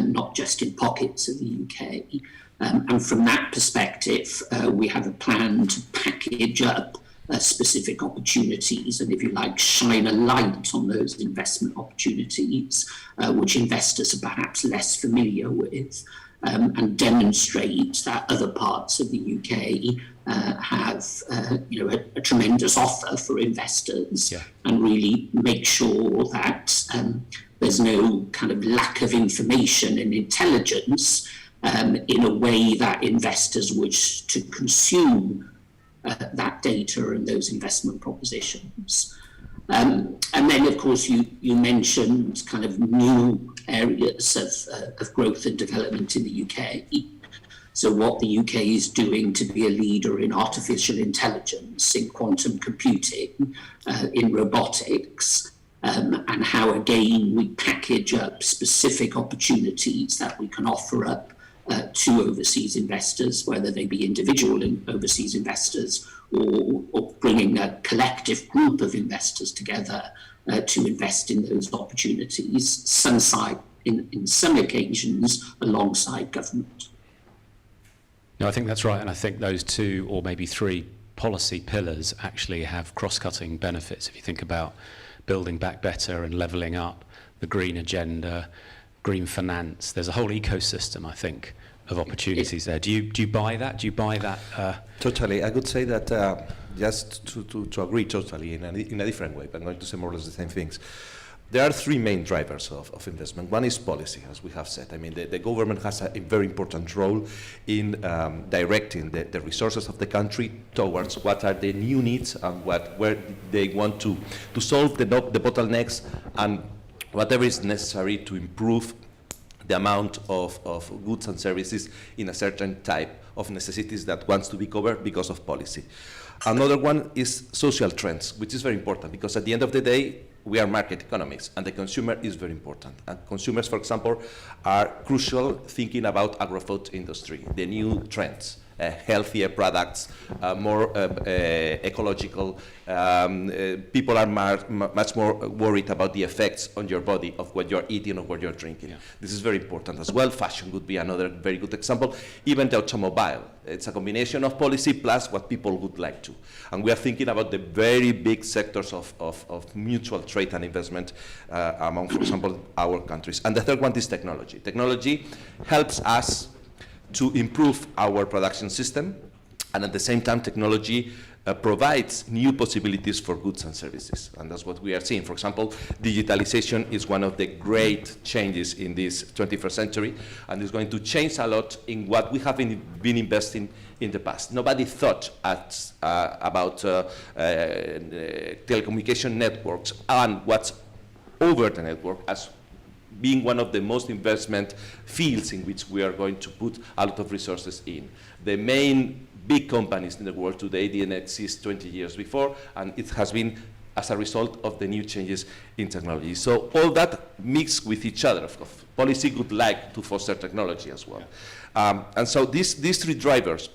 not just in pockets of the UK. And from that perspective, we have a plan to package up specific opportunities and, if you like, shine a light on those investment opportunities, which investors are perhaps less familiar with, and demonstrate that other parts of the UK have a tremendous offer for investors, and really make sure that there's no kind of lack of information and intelligence in a way that investors wish to consume that data and those investment propositions. And then, of course, you mentioned kind of new areas of growth and development in the UK. So what the UK is doing to be a leader in artificial intelligence, in quantum computing, in robotics, and how, again, we package up specific opportunities that we can offer up to overseas investors, whether they be individual overseas investors or bringing a collective group of investors together to invest in those opportunities, in some occasions, alongside government. No, I think that's right, and I think those two or maybe three policy pillars actually have cross-cutting benefits. If you think about building back better and levelling up, the green agenda, green finance, there's a whole ecosystem, I think, of opportunities there. Do you buy that? Do you buy that? Totally. I would say that just to agree totally in a different way, but I'm going to say more or less the same things. There are three main drivers of investment. One is policy, as we have said. I mean, the government has a very important role in directing the resources of the country towards what are the new needs and where they want to solve the bottlenecks and whatever is necessary to improve the amount of goods and services in a certain type of necessities that wants to be covered because of policy. Another one is social trends, which is very important because at the end of the day, we are market economies and the consumer is very important. And consumers, for example, are crucial thinking about agro-food industry, the new trends. Healthier products, more ecological. People are much more worried about the effects on your body of what you're eating or what you're drinking. Yeah. This is very important as well. Fashion would be another very good example. Even the automobile. It's a combination of policy plus what people would like to. And we are thinking about the very big sectors of mutual trade and investment among, for example, our countries. And the third one is technology. Technology helps us to improve our production system, and at the same time technology provides new possibilities for goods and services, and that's what we are seeing. For example, digitalization is one of the great changes in this 21st century, and is going to change a lot in what we have been investing in the past. Nobody thought about telecommunication networks and what's over the network as being one of the most investment fields in which we are going to put a lot of resources in. The main big companies in the world today didn't exist 20 years before, and it has been as a result of the new changes in technology. So all that mixed with each other. Of course, policy would like to foster technology as well. And so these three drivers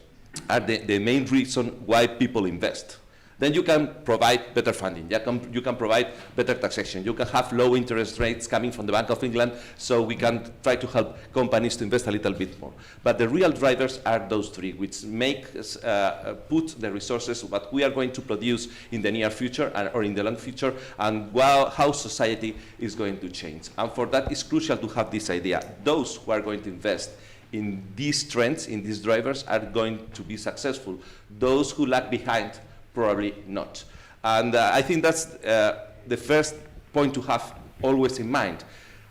are the main reason why people invest. Then you can provide better funding. You can provide better taxation. You can have low interest rates coming from the Bank of England, so we can try to help companies to invest a little bit more. But the real drivers are those three, which make us put the resources, what we are going to produce in the near future or in the long future, and how society is going to change. And for that, it's crucial to have this idea. Those who are going to invest in these trends, in these drivers, are going to be successful. Those who lag behind, probably not. And I think that's the first point to have always in mind.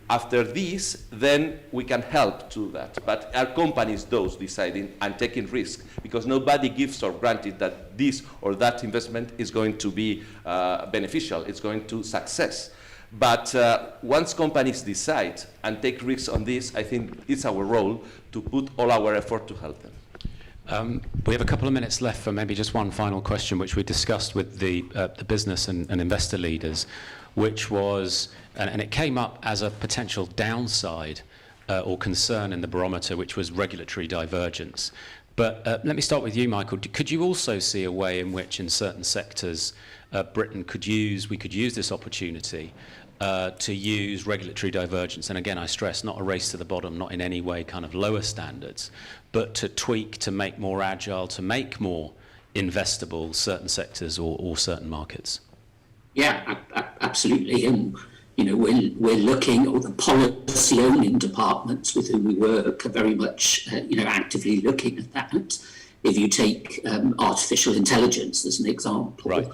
After this, then we can help to that. But our companies, those deciding and taking risk, because nobody gives or granted that this or that investment is going to be beneficial, it's going to success. But once companies decide and take risks on this, I think it's our role to put all our effort to help them. We have a couple of minutes left for maybe just one final question, which we discussed with the business and investor leaders, which was, and it came up as a potential downside or concern in the Barometer, which was regulatory divergence. But let me start with you, Michael. Could you also see a way in which in certain sectors we could use this opportunity to use regulatory divergence, and again I stress, not a race to the bottom, not in any way kind of lower standards, but to tweak, to make more agile, to make more investable certain sectors or certain markets? Yeah, absolutely. And we're looking, or the policy owning departments with whom we work are very much actively looking at that. If you take artificial intelligence as an example, right.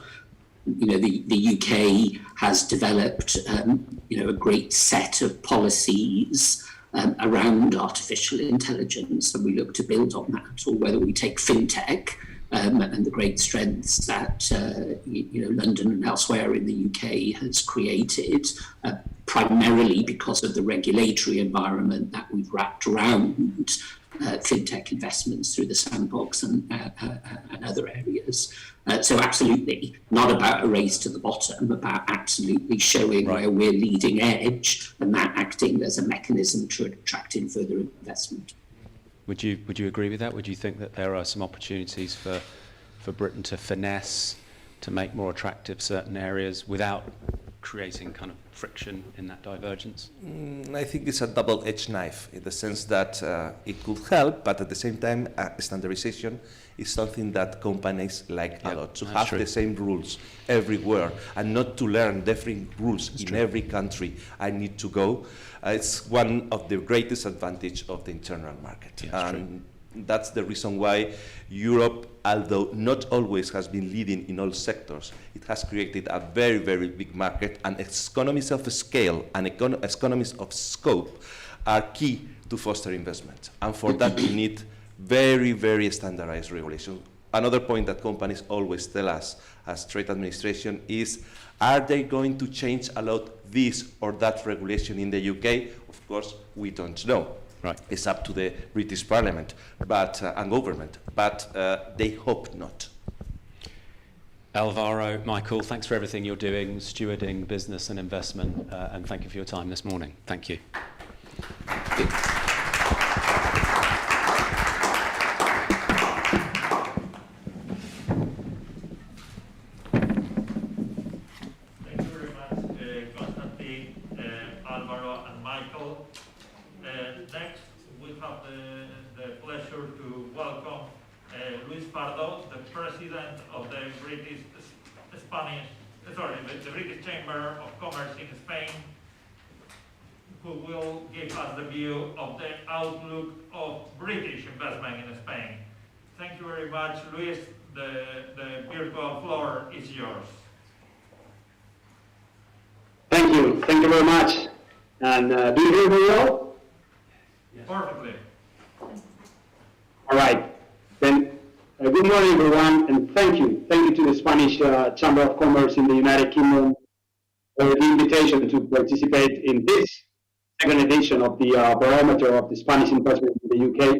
the UK has developed, a great set of policies around artificial intelligence, and we look to build on that. Or whether we take fintech and the great strengths that London and elsewhere in the UK has created, primarily because of the regulatory environment that we've wrapped around fintech investments through the sandbox and other areas. So absolutely, not about a race to the bottom, about absolutely showing where we're leading edge, and that acting as a mechanism to attract in further investment. Would you agree with that? Would you think that there are some opportunities for Britain to finesse, to make more attractive certain areas without creating kind of friction in that divergence? I think it's a double-edged knife in the sense that it could help, but at the same time, standardization is something that companies like a lot. To have the same rules everywhere and not to learn different rules in every country I need to go, it's one of the greatest advantage of the internal market. And that's the reason why Europe, although not always has been leading in all sectors, it has created a very, very big market, and economies of scale and economies of scope are key to foster investment. And for that, we need very, very standardized regulation. Another point that companies always tell us as trade administration is, are they going to change a lot this or that regulation in the UK? Of course, we don't know. Right. It's up to the British Parliament and government, but they hope not. Alvaro, Michael, thanks for everything you're doing, stewarding business and investment, and thank you for your time this morning. Thank you. The British Chamber of Commerce in Spain, who will give us the view of the outlook of British investment in Spain. Thank you very much, Luis. The virtual floor is yours. Thank you very much. And do you hear me well? Yes. Perfectly. All right. Then good morning, everyone, and thank you to the Spanish Chamber of Commerce in the United Kingdom for the invitation to participate in this second edition of the Barometer of the Spanish investment in the UK.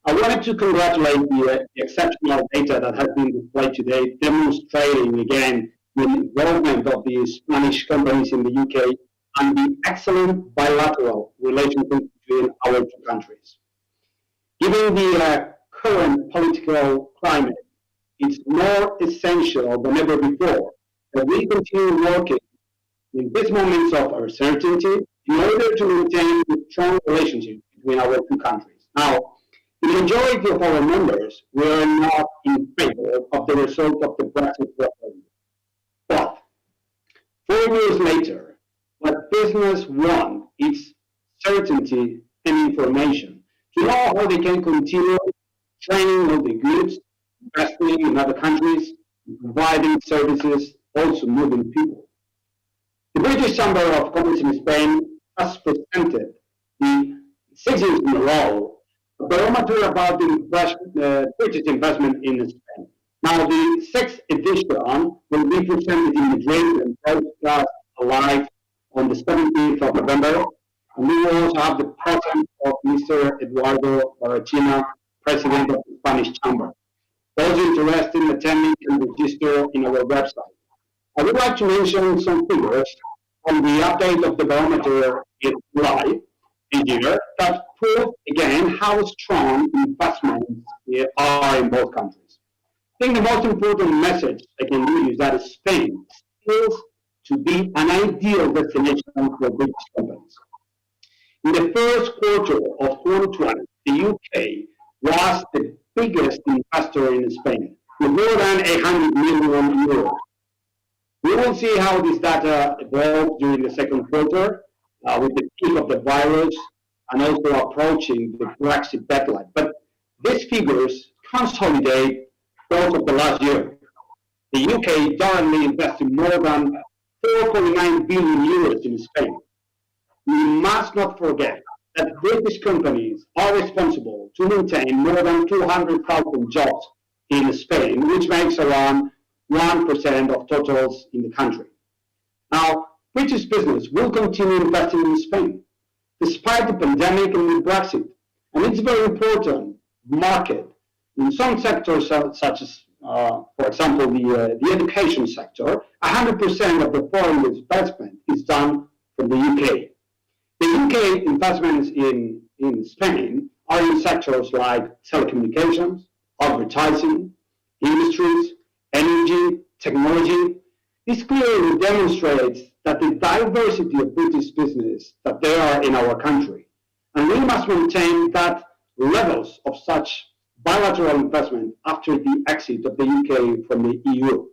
I wanted to congratulate the exceptional data that has been displayed today, demonstrating again the involvement of the Spanish companies in the UK and the excellent bilateral relationship between our two countries. Given the current political climate, it's more essential than ever before that we continue working in these moments of uncertainty in order to maintain a strong relationship between our two countries. Now, the majority of our members were not in favor of the result of the Brexit referendum. But 4 years later, what business wants is certainty and information to know how they can continue training all the goods, investing in other countries, providing services, also moving people. The British Chamber of Commerce in Spain has presented the 6 years in a row a barometer about the British investment in Spain. Now, the 6th edition will be presented in Madrid and broadcast live on the 17th of November. And we will also have the presence of Mr. Eduardo Barachina, President of the Spanish Chamber. Those interested in attending can register in our website. I would like to mention some figures on the update of the barometer in July this year that prove again how strong investments are in both countries. I think the most important message I can give you is that Spain feels to be an ideal destination for British companies. In the first quarter of 2020, the UK was the biggest investor in Spain, with more than 100 million euros. We will see how this data evolves during the second quarter with the peak of the virus and also approaching the Brexit deadline. But these figures consolidate those of the last year. The UK currently investing more than 4.9 billion euros in Spain. We must not forget that British companies are responsible to maintain more than 200,000 jobs in Spain, which makes around 1% of totals in the country. Now, British business will continue investing in Spain, despite the pandemic and the Brexit. And it's a very important market in some sectors, such as, for example, the education sector. 100% of the foreign investment is done from the UK. The UK investments in Spain are in sectors like telecommunications, advertising, industries, energy, technology. This clearly demonstrates that the diversity of British business that there are in our country. And we must maintain that levels of such bilateral investment after the exit of the UK from the EU,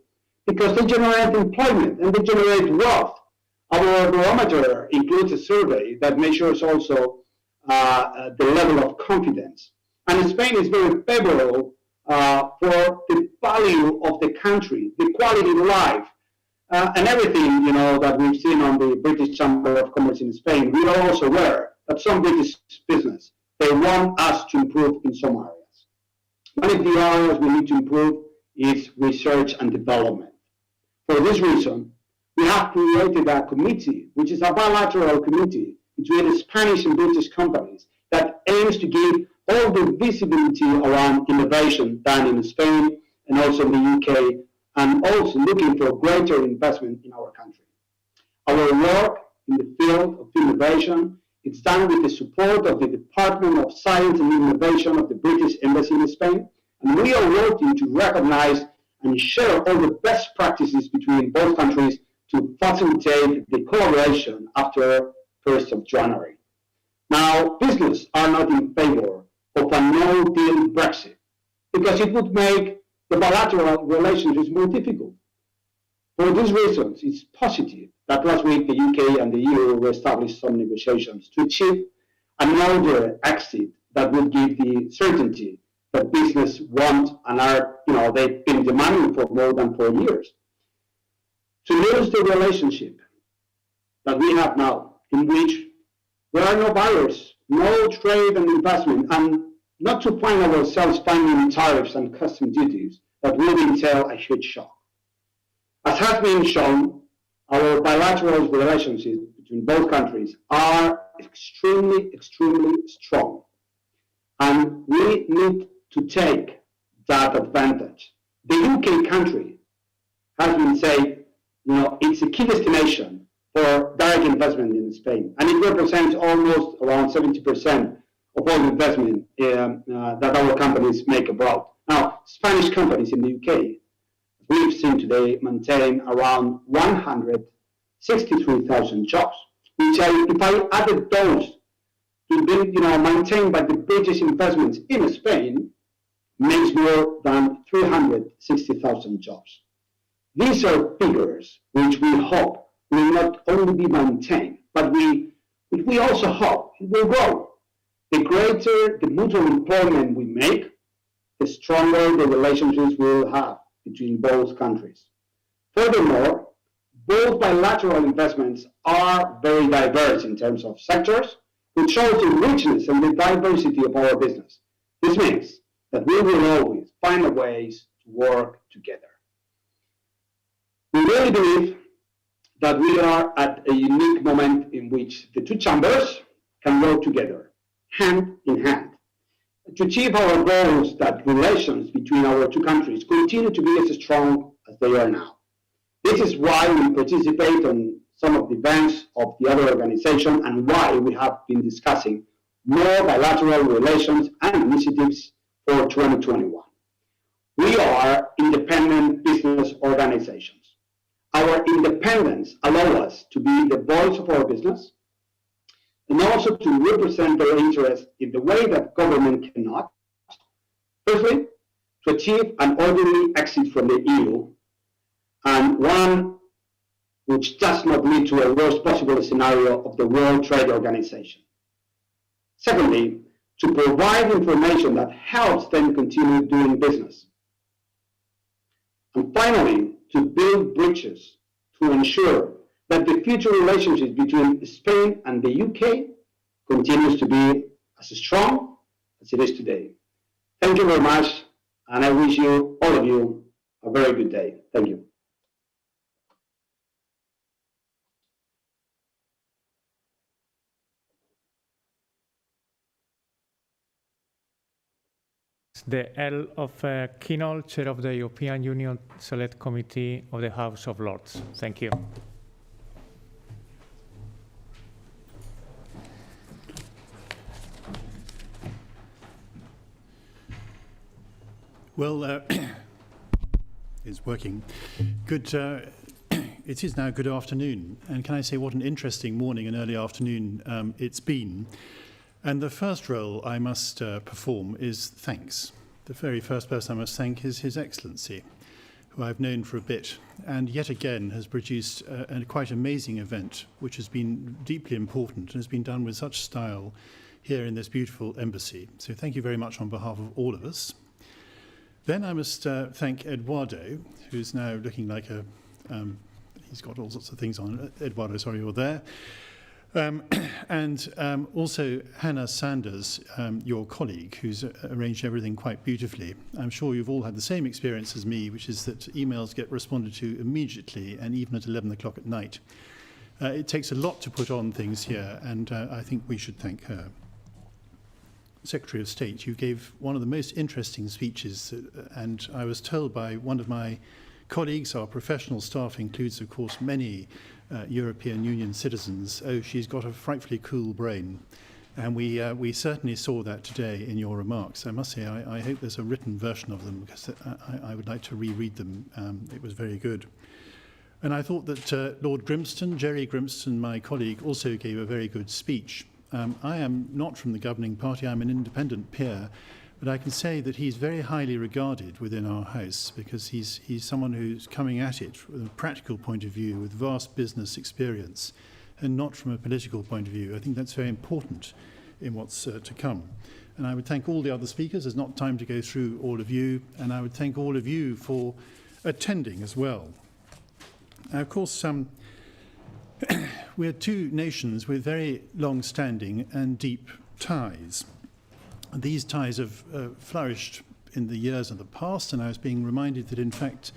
because they generate employment and they generate wealth. Our Barometer includes a survey that measures also the level of confidence. And Spain is very favorable for the value of the country, the quality of life, and everything that we've seen on the British Chamber of Commerce in Spain. We are also aware that some British business, they want us to improve in some areas. One of the areas we need to improve is research and development. For this reason, we have created a committee, which is a bilateral committee between the Spanish and British companies that aims to give all the visibility around innovation done in Spain and also in the UK, and also looking for greater investment in our country. Our work in the field of innovation is done with the support of the Department of Science and Innovation of the British Embassy in Spain, and we are working to recognize and share all the best practices between both countries to facilitate the collaboration after 1st of January. Now, business are not in favor of a no-deal Brexit, because it would make the bilateral relationships more difficult. For these reasons, it's positive that last week the UK and the EU established some negotiations to achieve another exit that would give the certainty that business want and are, they've been demanding for more than 4 years. To lose the relationship that we have now, in which there are no buyers, no trade and investment, and not to find ourselves finding tariffs and custom duties that will entail a huge shock. As has been shown, our bilateral relationships between both countries are extremely, extremely strong. And we need to take that advantage. The UK country has been saying, it's a key destination for direct investment in Spain, and it represents almost around 70% of all investment that our companies make abroad. Now, Spanish companies in the UK, we've seen today, maintain around 163,000 jobs, which if I added those to be maintained by the British investments in Spain, makes more than 360,000 jobs. These are figures which we hope will not only be maintained, but we also hope it will grow. The greater the mutual employment we make, the stronger the relationships we will have between both countries. Furthermore, both bilateral investments are very diverse in terms of sectors, which shows the richness and the diversity of our business. This means that we will always find ways to work together. We really believe that we are at a unique moment in which the two chambers can work together, hand in hand, to achieve our goals that relations between our two countries continue to be as strong as they are now. This is why we participate on some of the events of the other organization and why we have been discussing more bilateral relations and initiatives for 2021. We are independent business organizations. Our independence allows us to be the voice of our business and also to represent their interests in the way that government cannot. Firstly, to achieve an orderly exit from the EU, and one which does not lead to a worst possible scenario of the World Trade Organization. Secondly, to provide information that helps them continue doing business. And finally, to build bridges to ensure that the future relationship between Spain and the UK continues to be as strong as it is today. Thank you very much, and I wish you, all of you, a very good day. Thank you. The Earl of Kinnoll, Chair of the European Union Select Committee of the House of Lords. Thank you. Well, it's working. Good. It is now good afternoon, and can I say what an interesting morning and early afternoon it's been. And the first role I must perform is thanks. The very first person I must thank is His Excellency, who I've known for a bit, and yet again has produced a quite amazing event, which has been deeply important and has been done with such style here in this beautiful embassy. So thank you very much on behalf of all of us. Then I must thank Eduardo, who's now looking like a... he's got all sorts of things on. Eduardo, sorry, you're there. And also Hannah Sanders, your colleague, who's arranged everything quite beautifully. I'm sure you've all had the same experience as me, which is that emails get responded to immediately and even at 11 o'clock at night. It takes a lot to put on things here, and I think we should thank her. Secretary of State, you gave one of the most interesting speeches, and I was told by one of my colleagues, our professional staff includes, of course, many European Union citizens. Oh, she's got a frightfully cool brain. And we certainly saw that today in your remarks. I must say, I hope there's a written version of them, because I would like to reread them. It was very good. And I thought that Lord Grimston, Jerry Grimston, my colleague, also gave a very good speech. I am not from the governing party, I'm an independent peer, but I can say that he's very highly regarded within our House, because he's someone who's coming at it from a practical point of view, with vast business experience, and not from a political point of view. I think that's very important in what's to come. And I would thank all the other speakers. There's not time to go through all of you, and I would thank all of you for attending as well. Now, of course, we're two nations with very long-standing and deep ties. These ties have flourished in the years of the past, and I was being reminded that, in fact,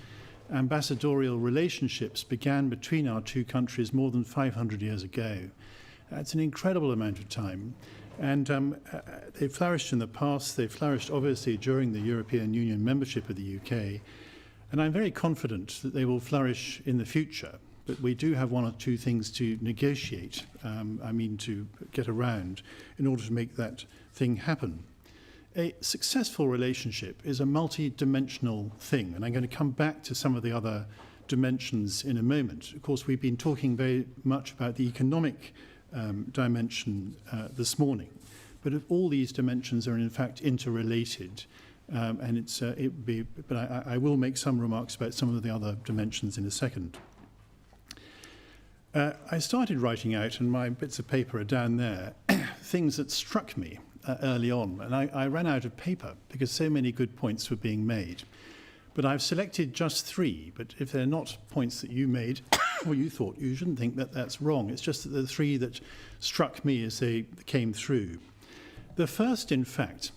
ambassadorial relationships began between our two countries more than 500 years ago. That's an incredible amount of time. And they flourished in the past. They flourished, obviously, during the European Union membership of the UK. And I'm very confident that they will flourish in the future. But we do have one or two things to negotiate, to get around, in order to make that thing happen. A successful relationship is a multi-dimensional thing, and I'm going to come back to some of the other dimensions in a moment. Of course, we've been talking very much about the economic dimension this morning, but all these dimensions are in fact interrelated, but I will make some remarks about some of the other dimensions in a second. I started writing out, and my bits of paper are down there, things that struck me early on, and I ran out of paper because so many good points were being made. But I've selected just three, but if they're not points that you made or you thought, you shouldn't think that that's wrong. It's just that the three that struck me as they came through. The first, in fact,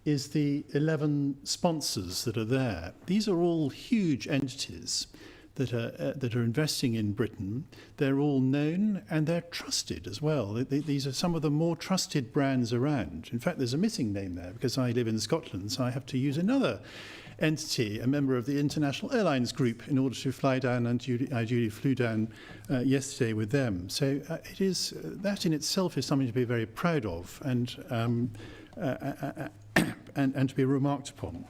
is the 11 sponsors that are there. These are all huge entities that are investing in Britain. They're all known and they're trusted as well. These are some of the more trusted brands around. In fact, there's a missing name there because I live in Scotland, so I have to use another entity, a member of the International Airlines Group, in order to fly down, and I duly flew down yesterday with them. So it is, that in itself is something to be very proud of and to be remarked upon.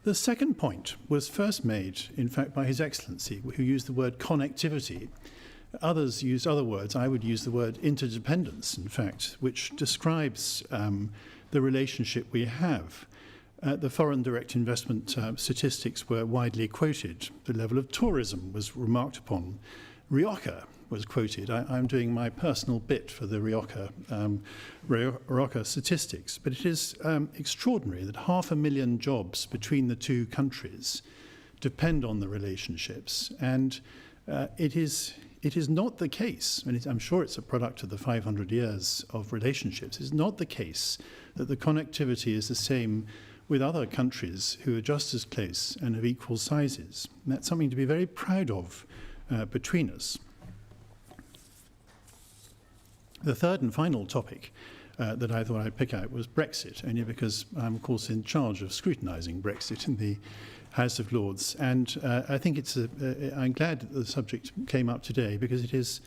The second point was first made, in fact, by His Excellency, who used the word connectivity. Others used other words. I would use the word interdependence, in fact, which describes the relationship we have. The foreign direct investment statistics were widely quoted. The level of tourism was remarked upon. Rioja was quoted. I'm doing my personal bit for the Rioja statistics, but it is extraordinary that 500,000 jobs between the two countries depend on the relationships. And it is not the case, and I'm sure it's a product of the 500 years of relationships, it's not the case that the connectivity is the same with other countries who are just as close and of equal sizes. And that's something to be very proud of between us. The third and final topic that I thought I'd pick out was Brexit, only because I'm, of course, in charge of scrutinising Brexit in the House of Lords. And I think I'm glad that the subject came up today because it is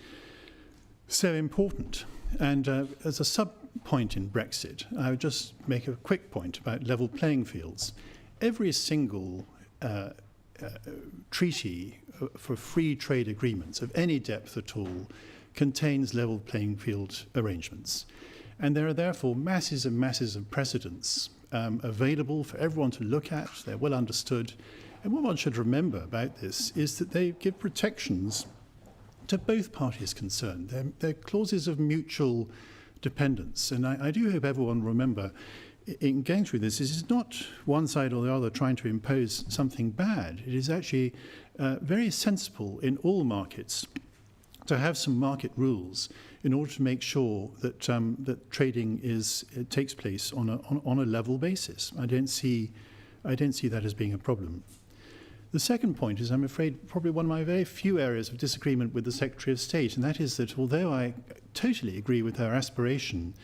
so important. And as a sub-point in Brexit, I would just make a quick point about level playing fields. Every single treaty for free trade agreements of any depth at all contains level playing field arrangements. And there are therefore masses and masses of precedents available for everyone to look at. They're well understood. And what one should remember about this is that they give protections to both parties concerned. They're clauses of mutual dependence. And I do hope everyone remember, in going through this, is not one side or the other trying to impose something bad. It is actually very sensible in all markets to have some market rules in order to make sure that that trading takes place on a level basis. I don't see that as being a problem. The second point is, I'm afraid, probably one of my very few areas of disagreement with the Secretary of State, and that is that although I totally agree with her aspiration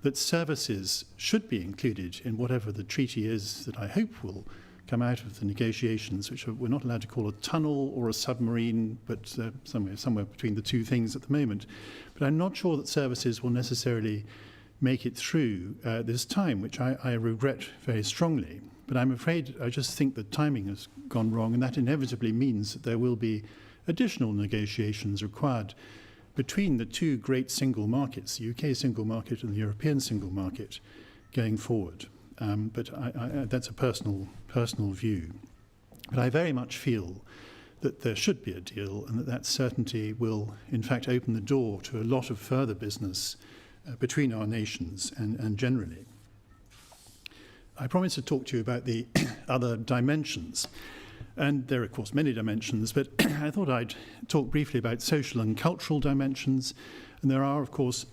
that services should be included in whatever the treaty is that I hope will come out of the negotiations, which we're not allowed to call a tunnel or a submarine, but somewhere between the two things at the moment. But I'm not sure that services will necessarily make it through this time, which I regret very strongly. But I'm afraid I just think the timing has gone wrong, and that inevitably means that there will be additional negotiations required between the two great single markets, the UK single market and the European single market, going forward. But that's a personal view. But I very much feel that there should be a deal, and that certainty will, in fact, open the door to a lot of further business between our nations and generally. I promised to talk to you about the other dimensions. And there are, of course, many dimensions, but I thought I'd talk briefly about social and cultural dimensions. And there are, of course,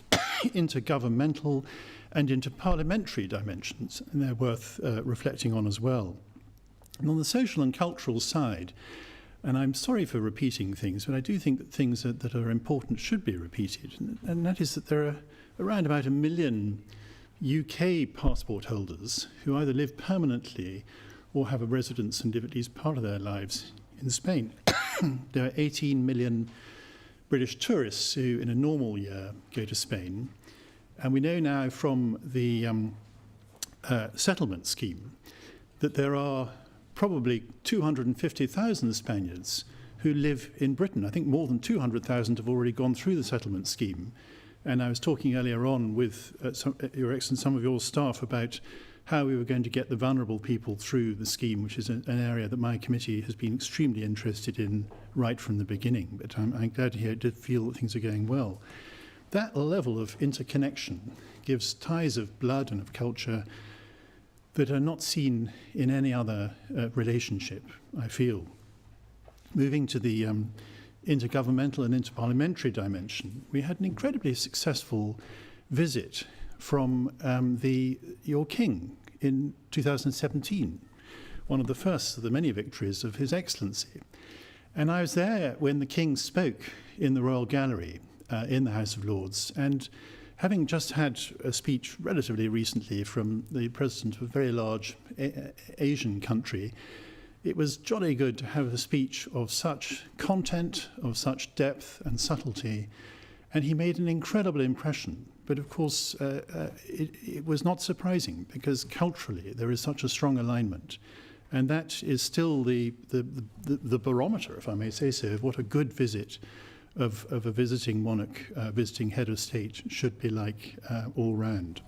intergovernmental and interparliamentary dimensions, and they're worth reflecting on as well. And on the social and cultural side, and I'm sorry for repeating things, but I do think that things that are important should be repeated, and that is that there are around about 1 million UK passport holders who either live permanently or have a residence and live at least part of their lives in Spain. There are 18 million British tourists who, in a normal year, go to Spain. And we know now from the settlement scheme that there are probably 250,000 Spaniards who live in Britain. I think more than 200,000 have already gone through the settlement scheme. And I was talking earlier on with Your Excellency, some of your staff about how we were going to get the vulnerable people through the scheme, which is an area that my committee has been extremely interested in right from the beginning. But I'm glad to hear it did feel that things are going well. That level of interconnection gives ties of blood and of culture that are not seen in any other relationship, I feel. Moving to the intergovernmental and interparliamentary dimension, we had an incredibly successful visit from your king in 2017, one of the first of the many victories of His Excellency. And I was there when the king spoke in the Royal Gallery in the House of Lords, and having just had a speech relatively recently from the president of a very large Asian country, it was jolly good to have a speech of such content, of such depth and subtlety, and he made an incredible impression. But of course, it was not surprising, because culturally there is such a strong alignment. And that is still the barometer, if I may say so, of what a good visit of a visiting monarch, visiting head of state should be like all round.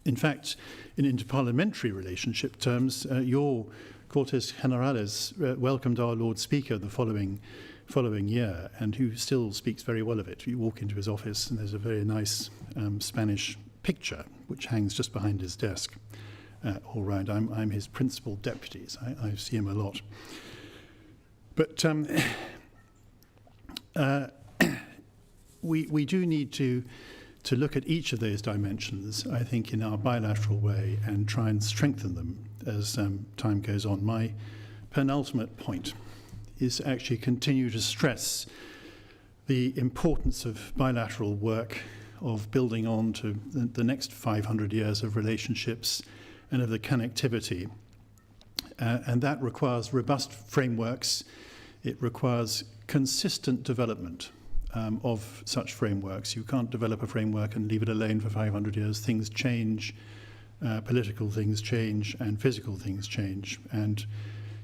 In fact, in interparliamentary relationship terms, your Cortes Generales welcomed our Lord Speaker the following year, and who still speaks very well of it. You walk into his office and there's a very nice Spanish picture which hangs just behind his desk all round. I'm his principal deputy, so I see him a lot. But we do need to look at each of those dimensions, I think, in our bilateral way and try and strengthen them as time goes on. My penultimate point is to actually continue to stress the importance of bilateral work, of building on to the next 500 years of relationships and of the connectivity. And that requires robust frameworks. It requires consistent development of such frameworks. You can't develop a framework and leave it alone for 500 years. Things change, political things change, and physical things change. And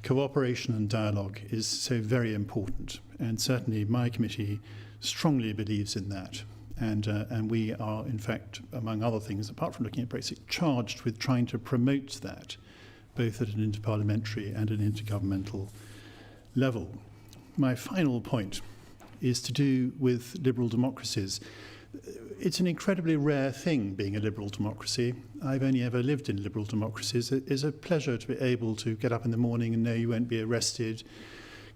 cooperation and dialogue is so very important. And certainly my committee strongly believes in that. And we are, in fact, among other things, apart from looking at Brexit, charged with trying to promote that, both at an interparliamentary and an intergovernmental level. My final point is to do with liberal democracies. It's an incredibly rare thing, being a liberal democracy. I've only ever lived in liberal democracies. It is a pleasure to be able to get up in the morning and know you won't be arrested,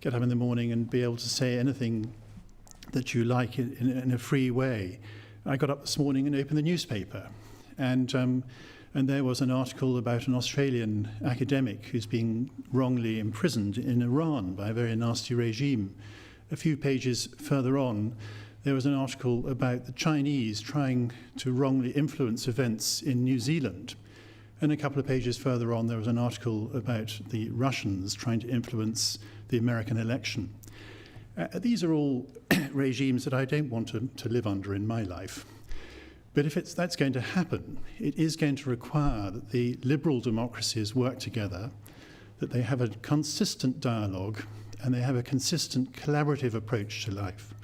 get up in the morning and be able to say anything that you like in a free way. I got up this morning and opened the newspaper, and there was an article about an Australian academic who's being wrongly imprisoned in Iran by a very nasty regime. A few pages further on, there was an article about the Chinese trying to wrongly influence events in New Zealand. And a couple of pages further on, there was an article about the Russians trying to influence the American election. These are all regimes that I don't want to live under in my life. But if that's going to happen, it is going to require that the liberal democracies work together, that they have a consistent dialogue, and they have a consistent collaborative approach to life.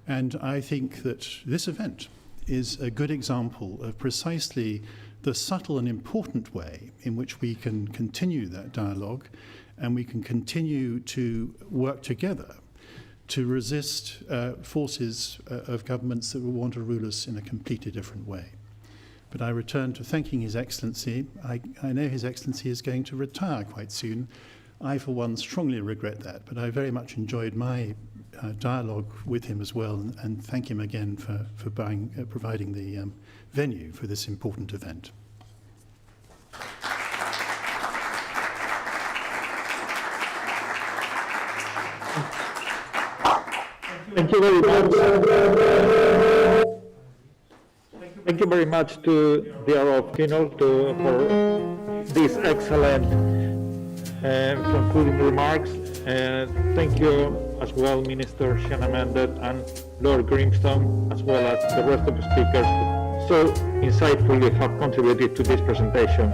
And I think that this event is a good example of precisely the subtle and important way in which we can continue that dialogue and we can continue to work together to resist forces of governments that will want to rule us in a completely different way. But I return to thanking His Excellency. I know His Excellency is going to retire quite soon. I, for one, strongly regret that, but I very much enjoyed my dialogue with him as well, and thank him again for providing the venue for this important event. Thank you very much. Thank you very much to the Earl of Kinnock for this excellent concluding remarks. Thank you as well, Minister Shanna Mendet and Lord Grimstone, as well as the rest of the speakers, so insightfully have contributed to this presentation,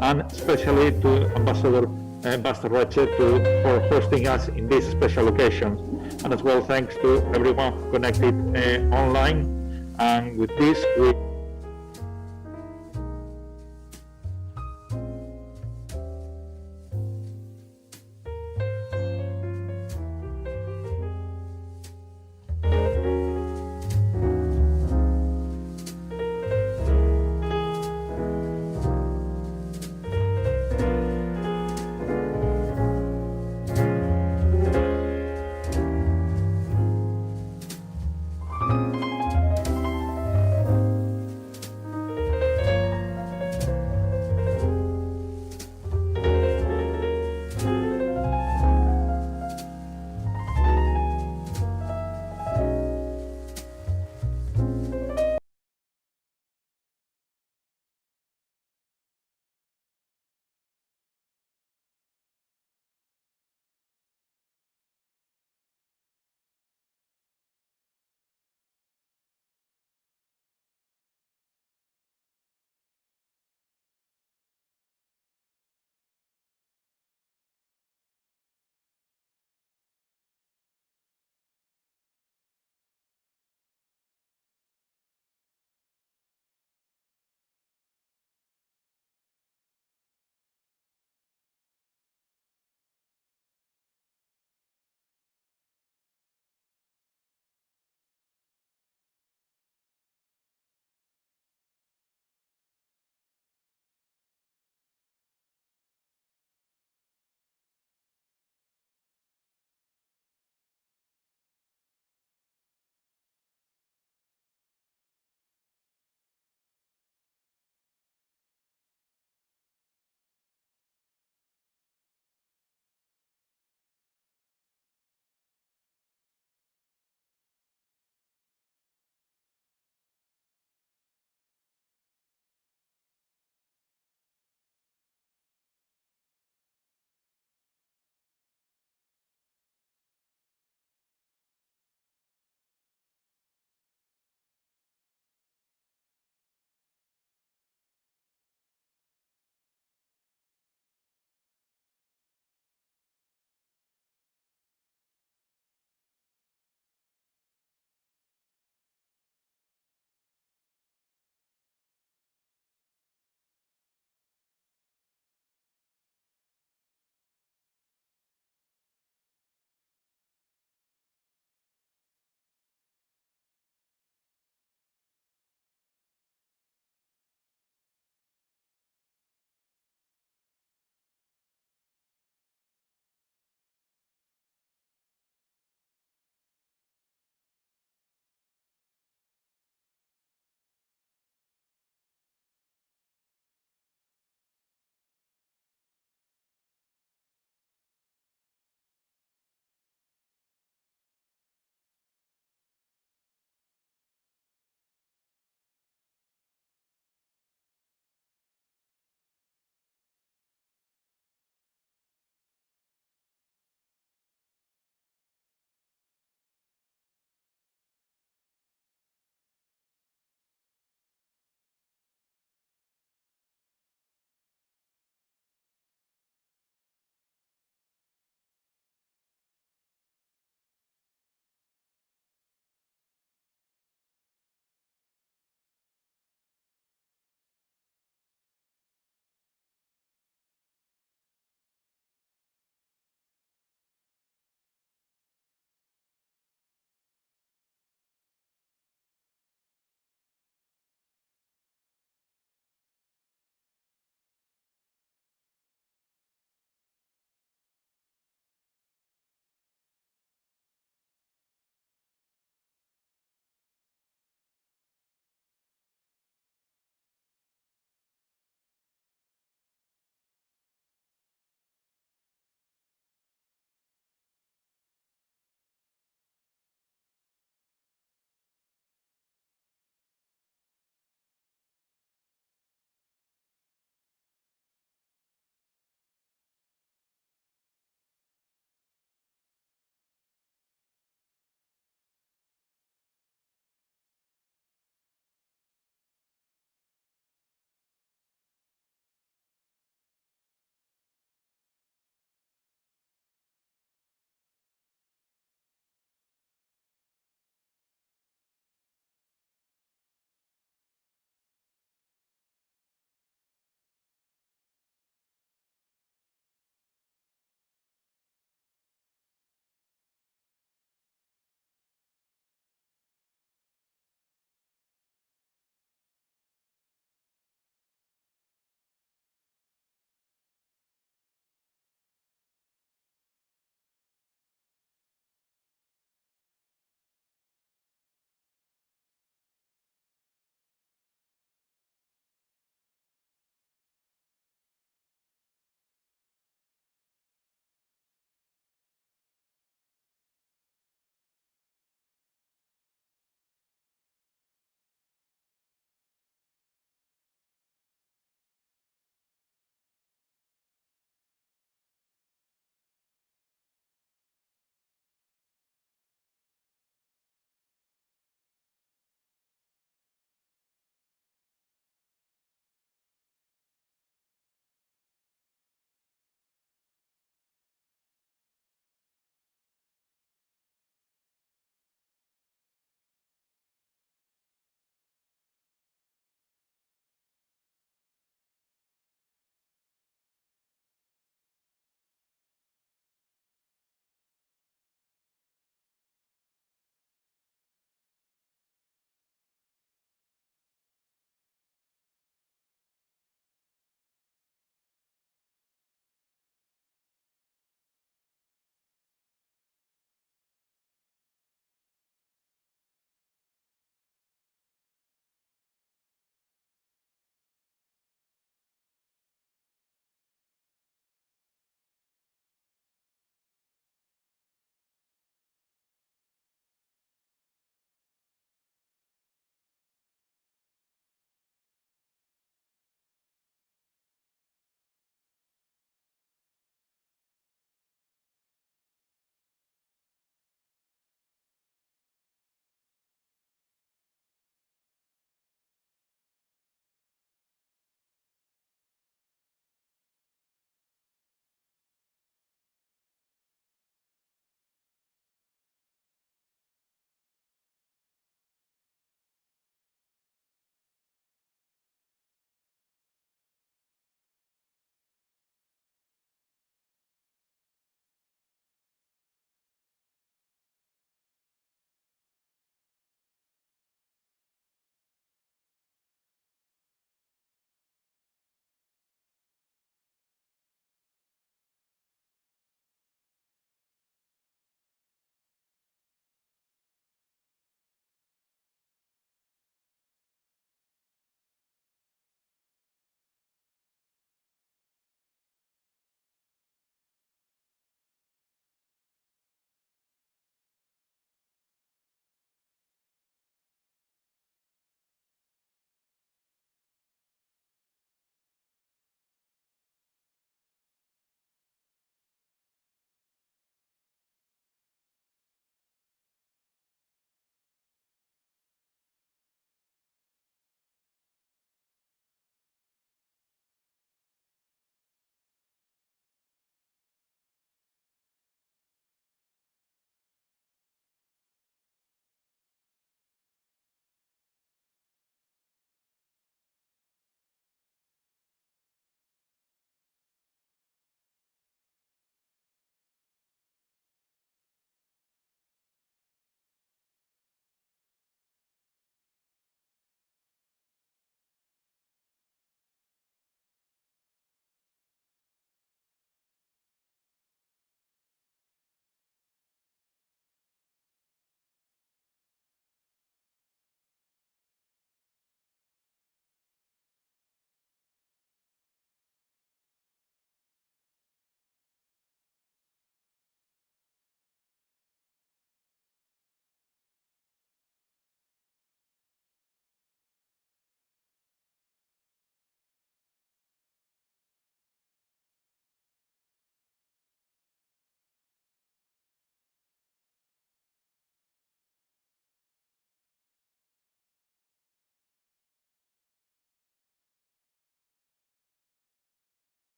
and especially to Ambassador Basterreche for hosting us in this special occasion. And as well, thanks to everyone connected online. And with this, we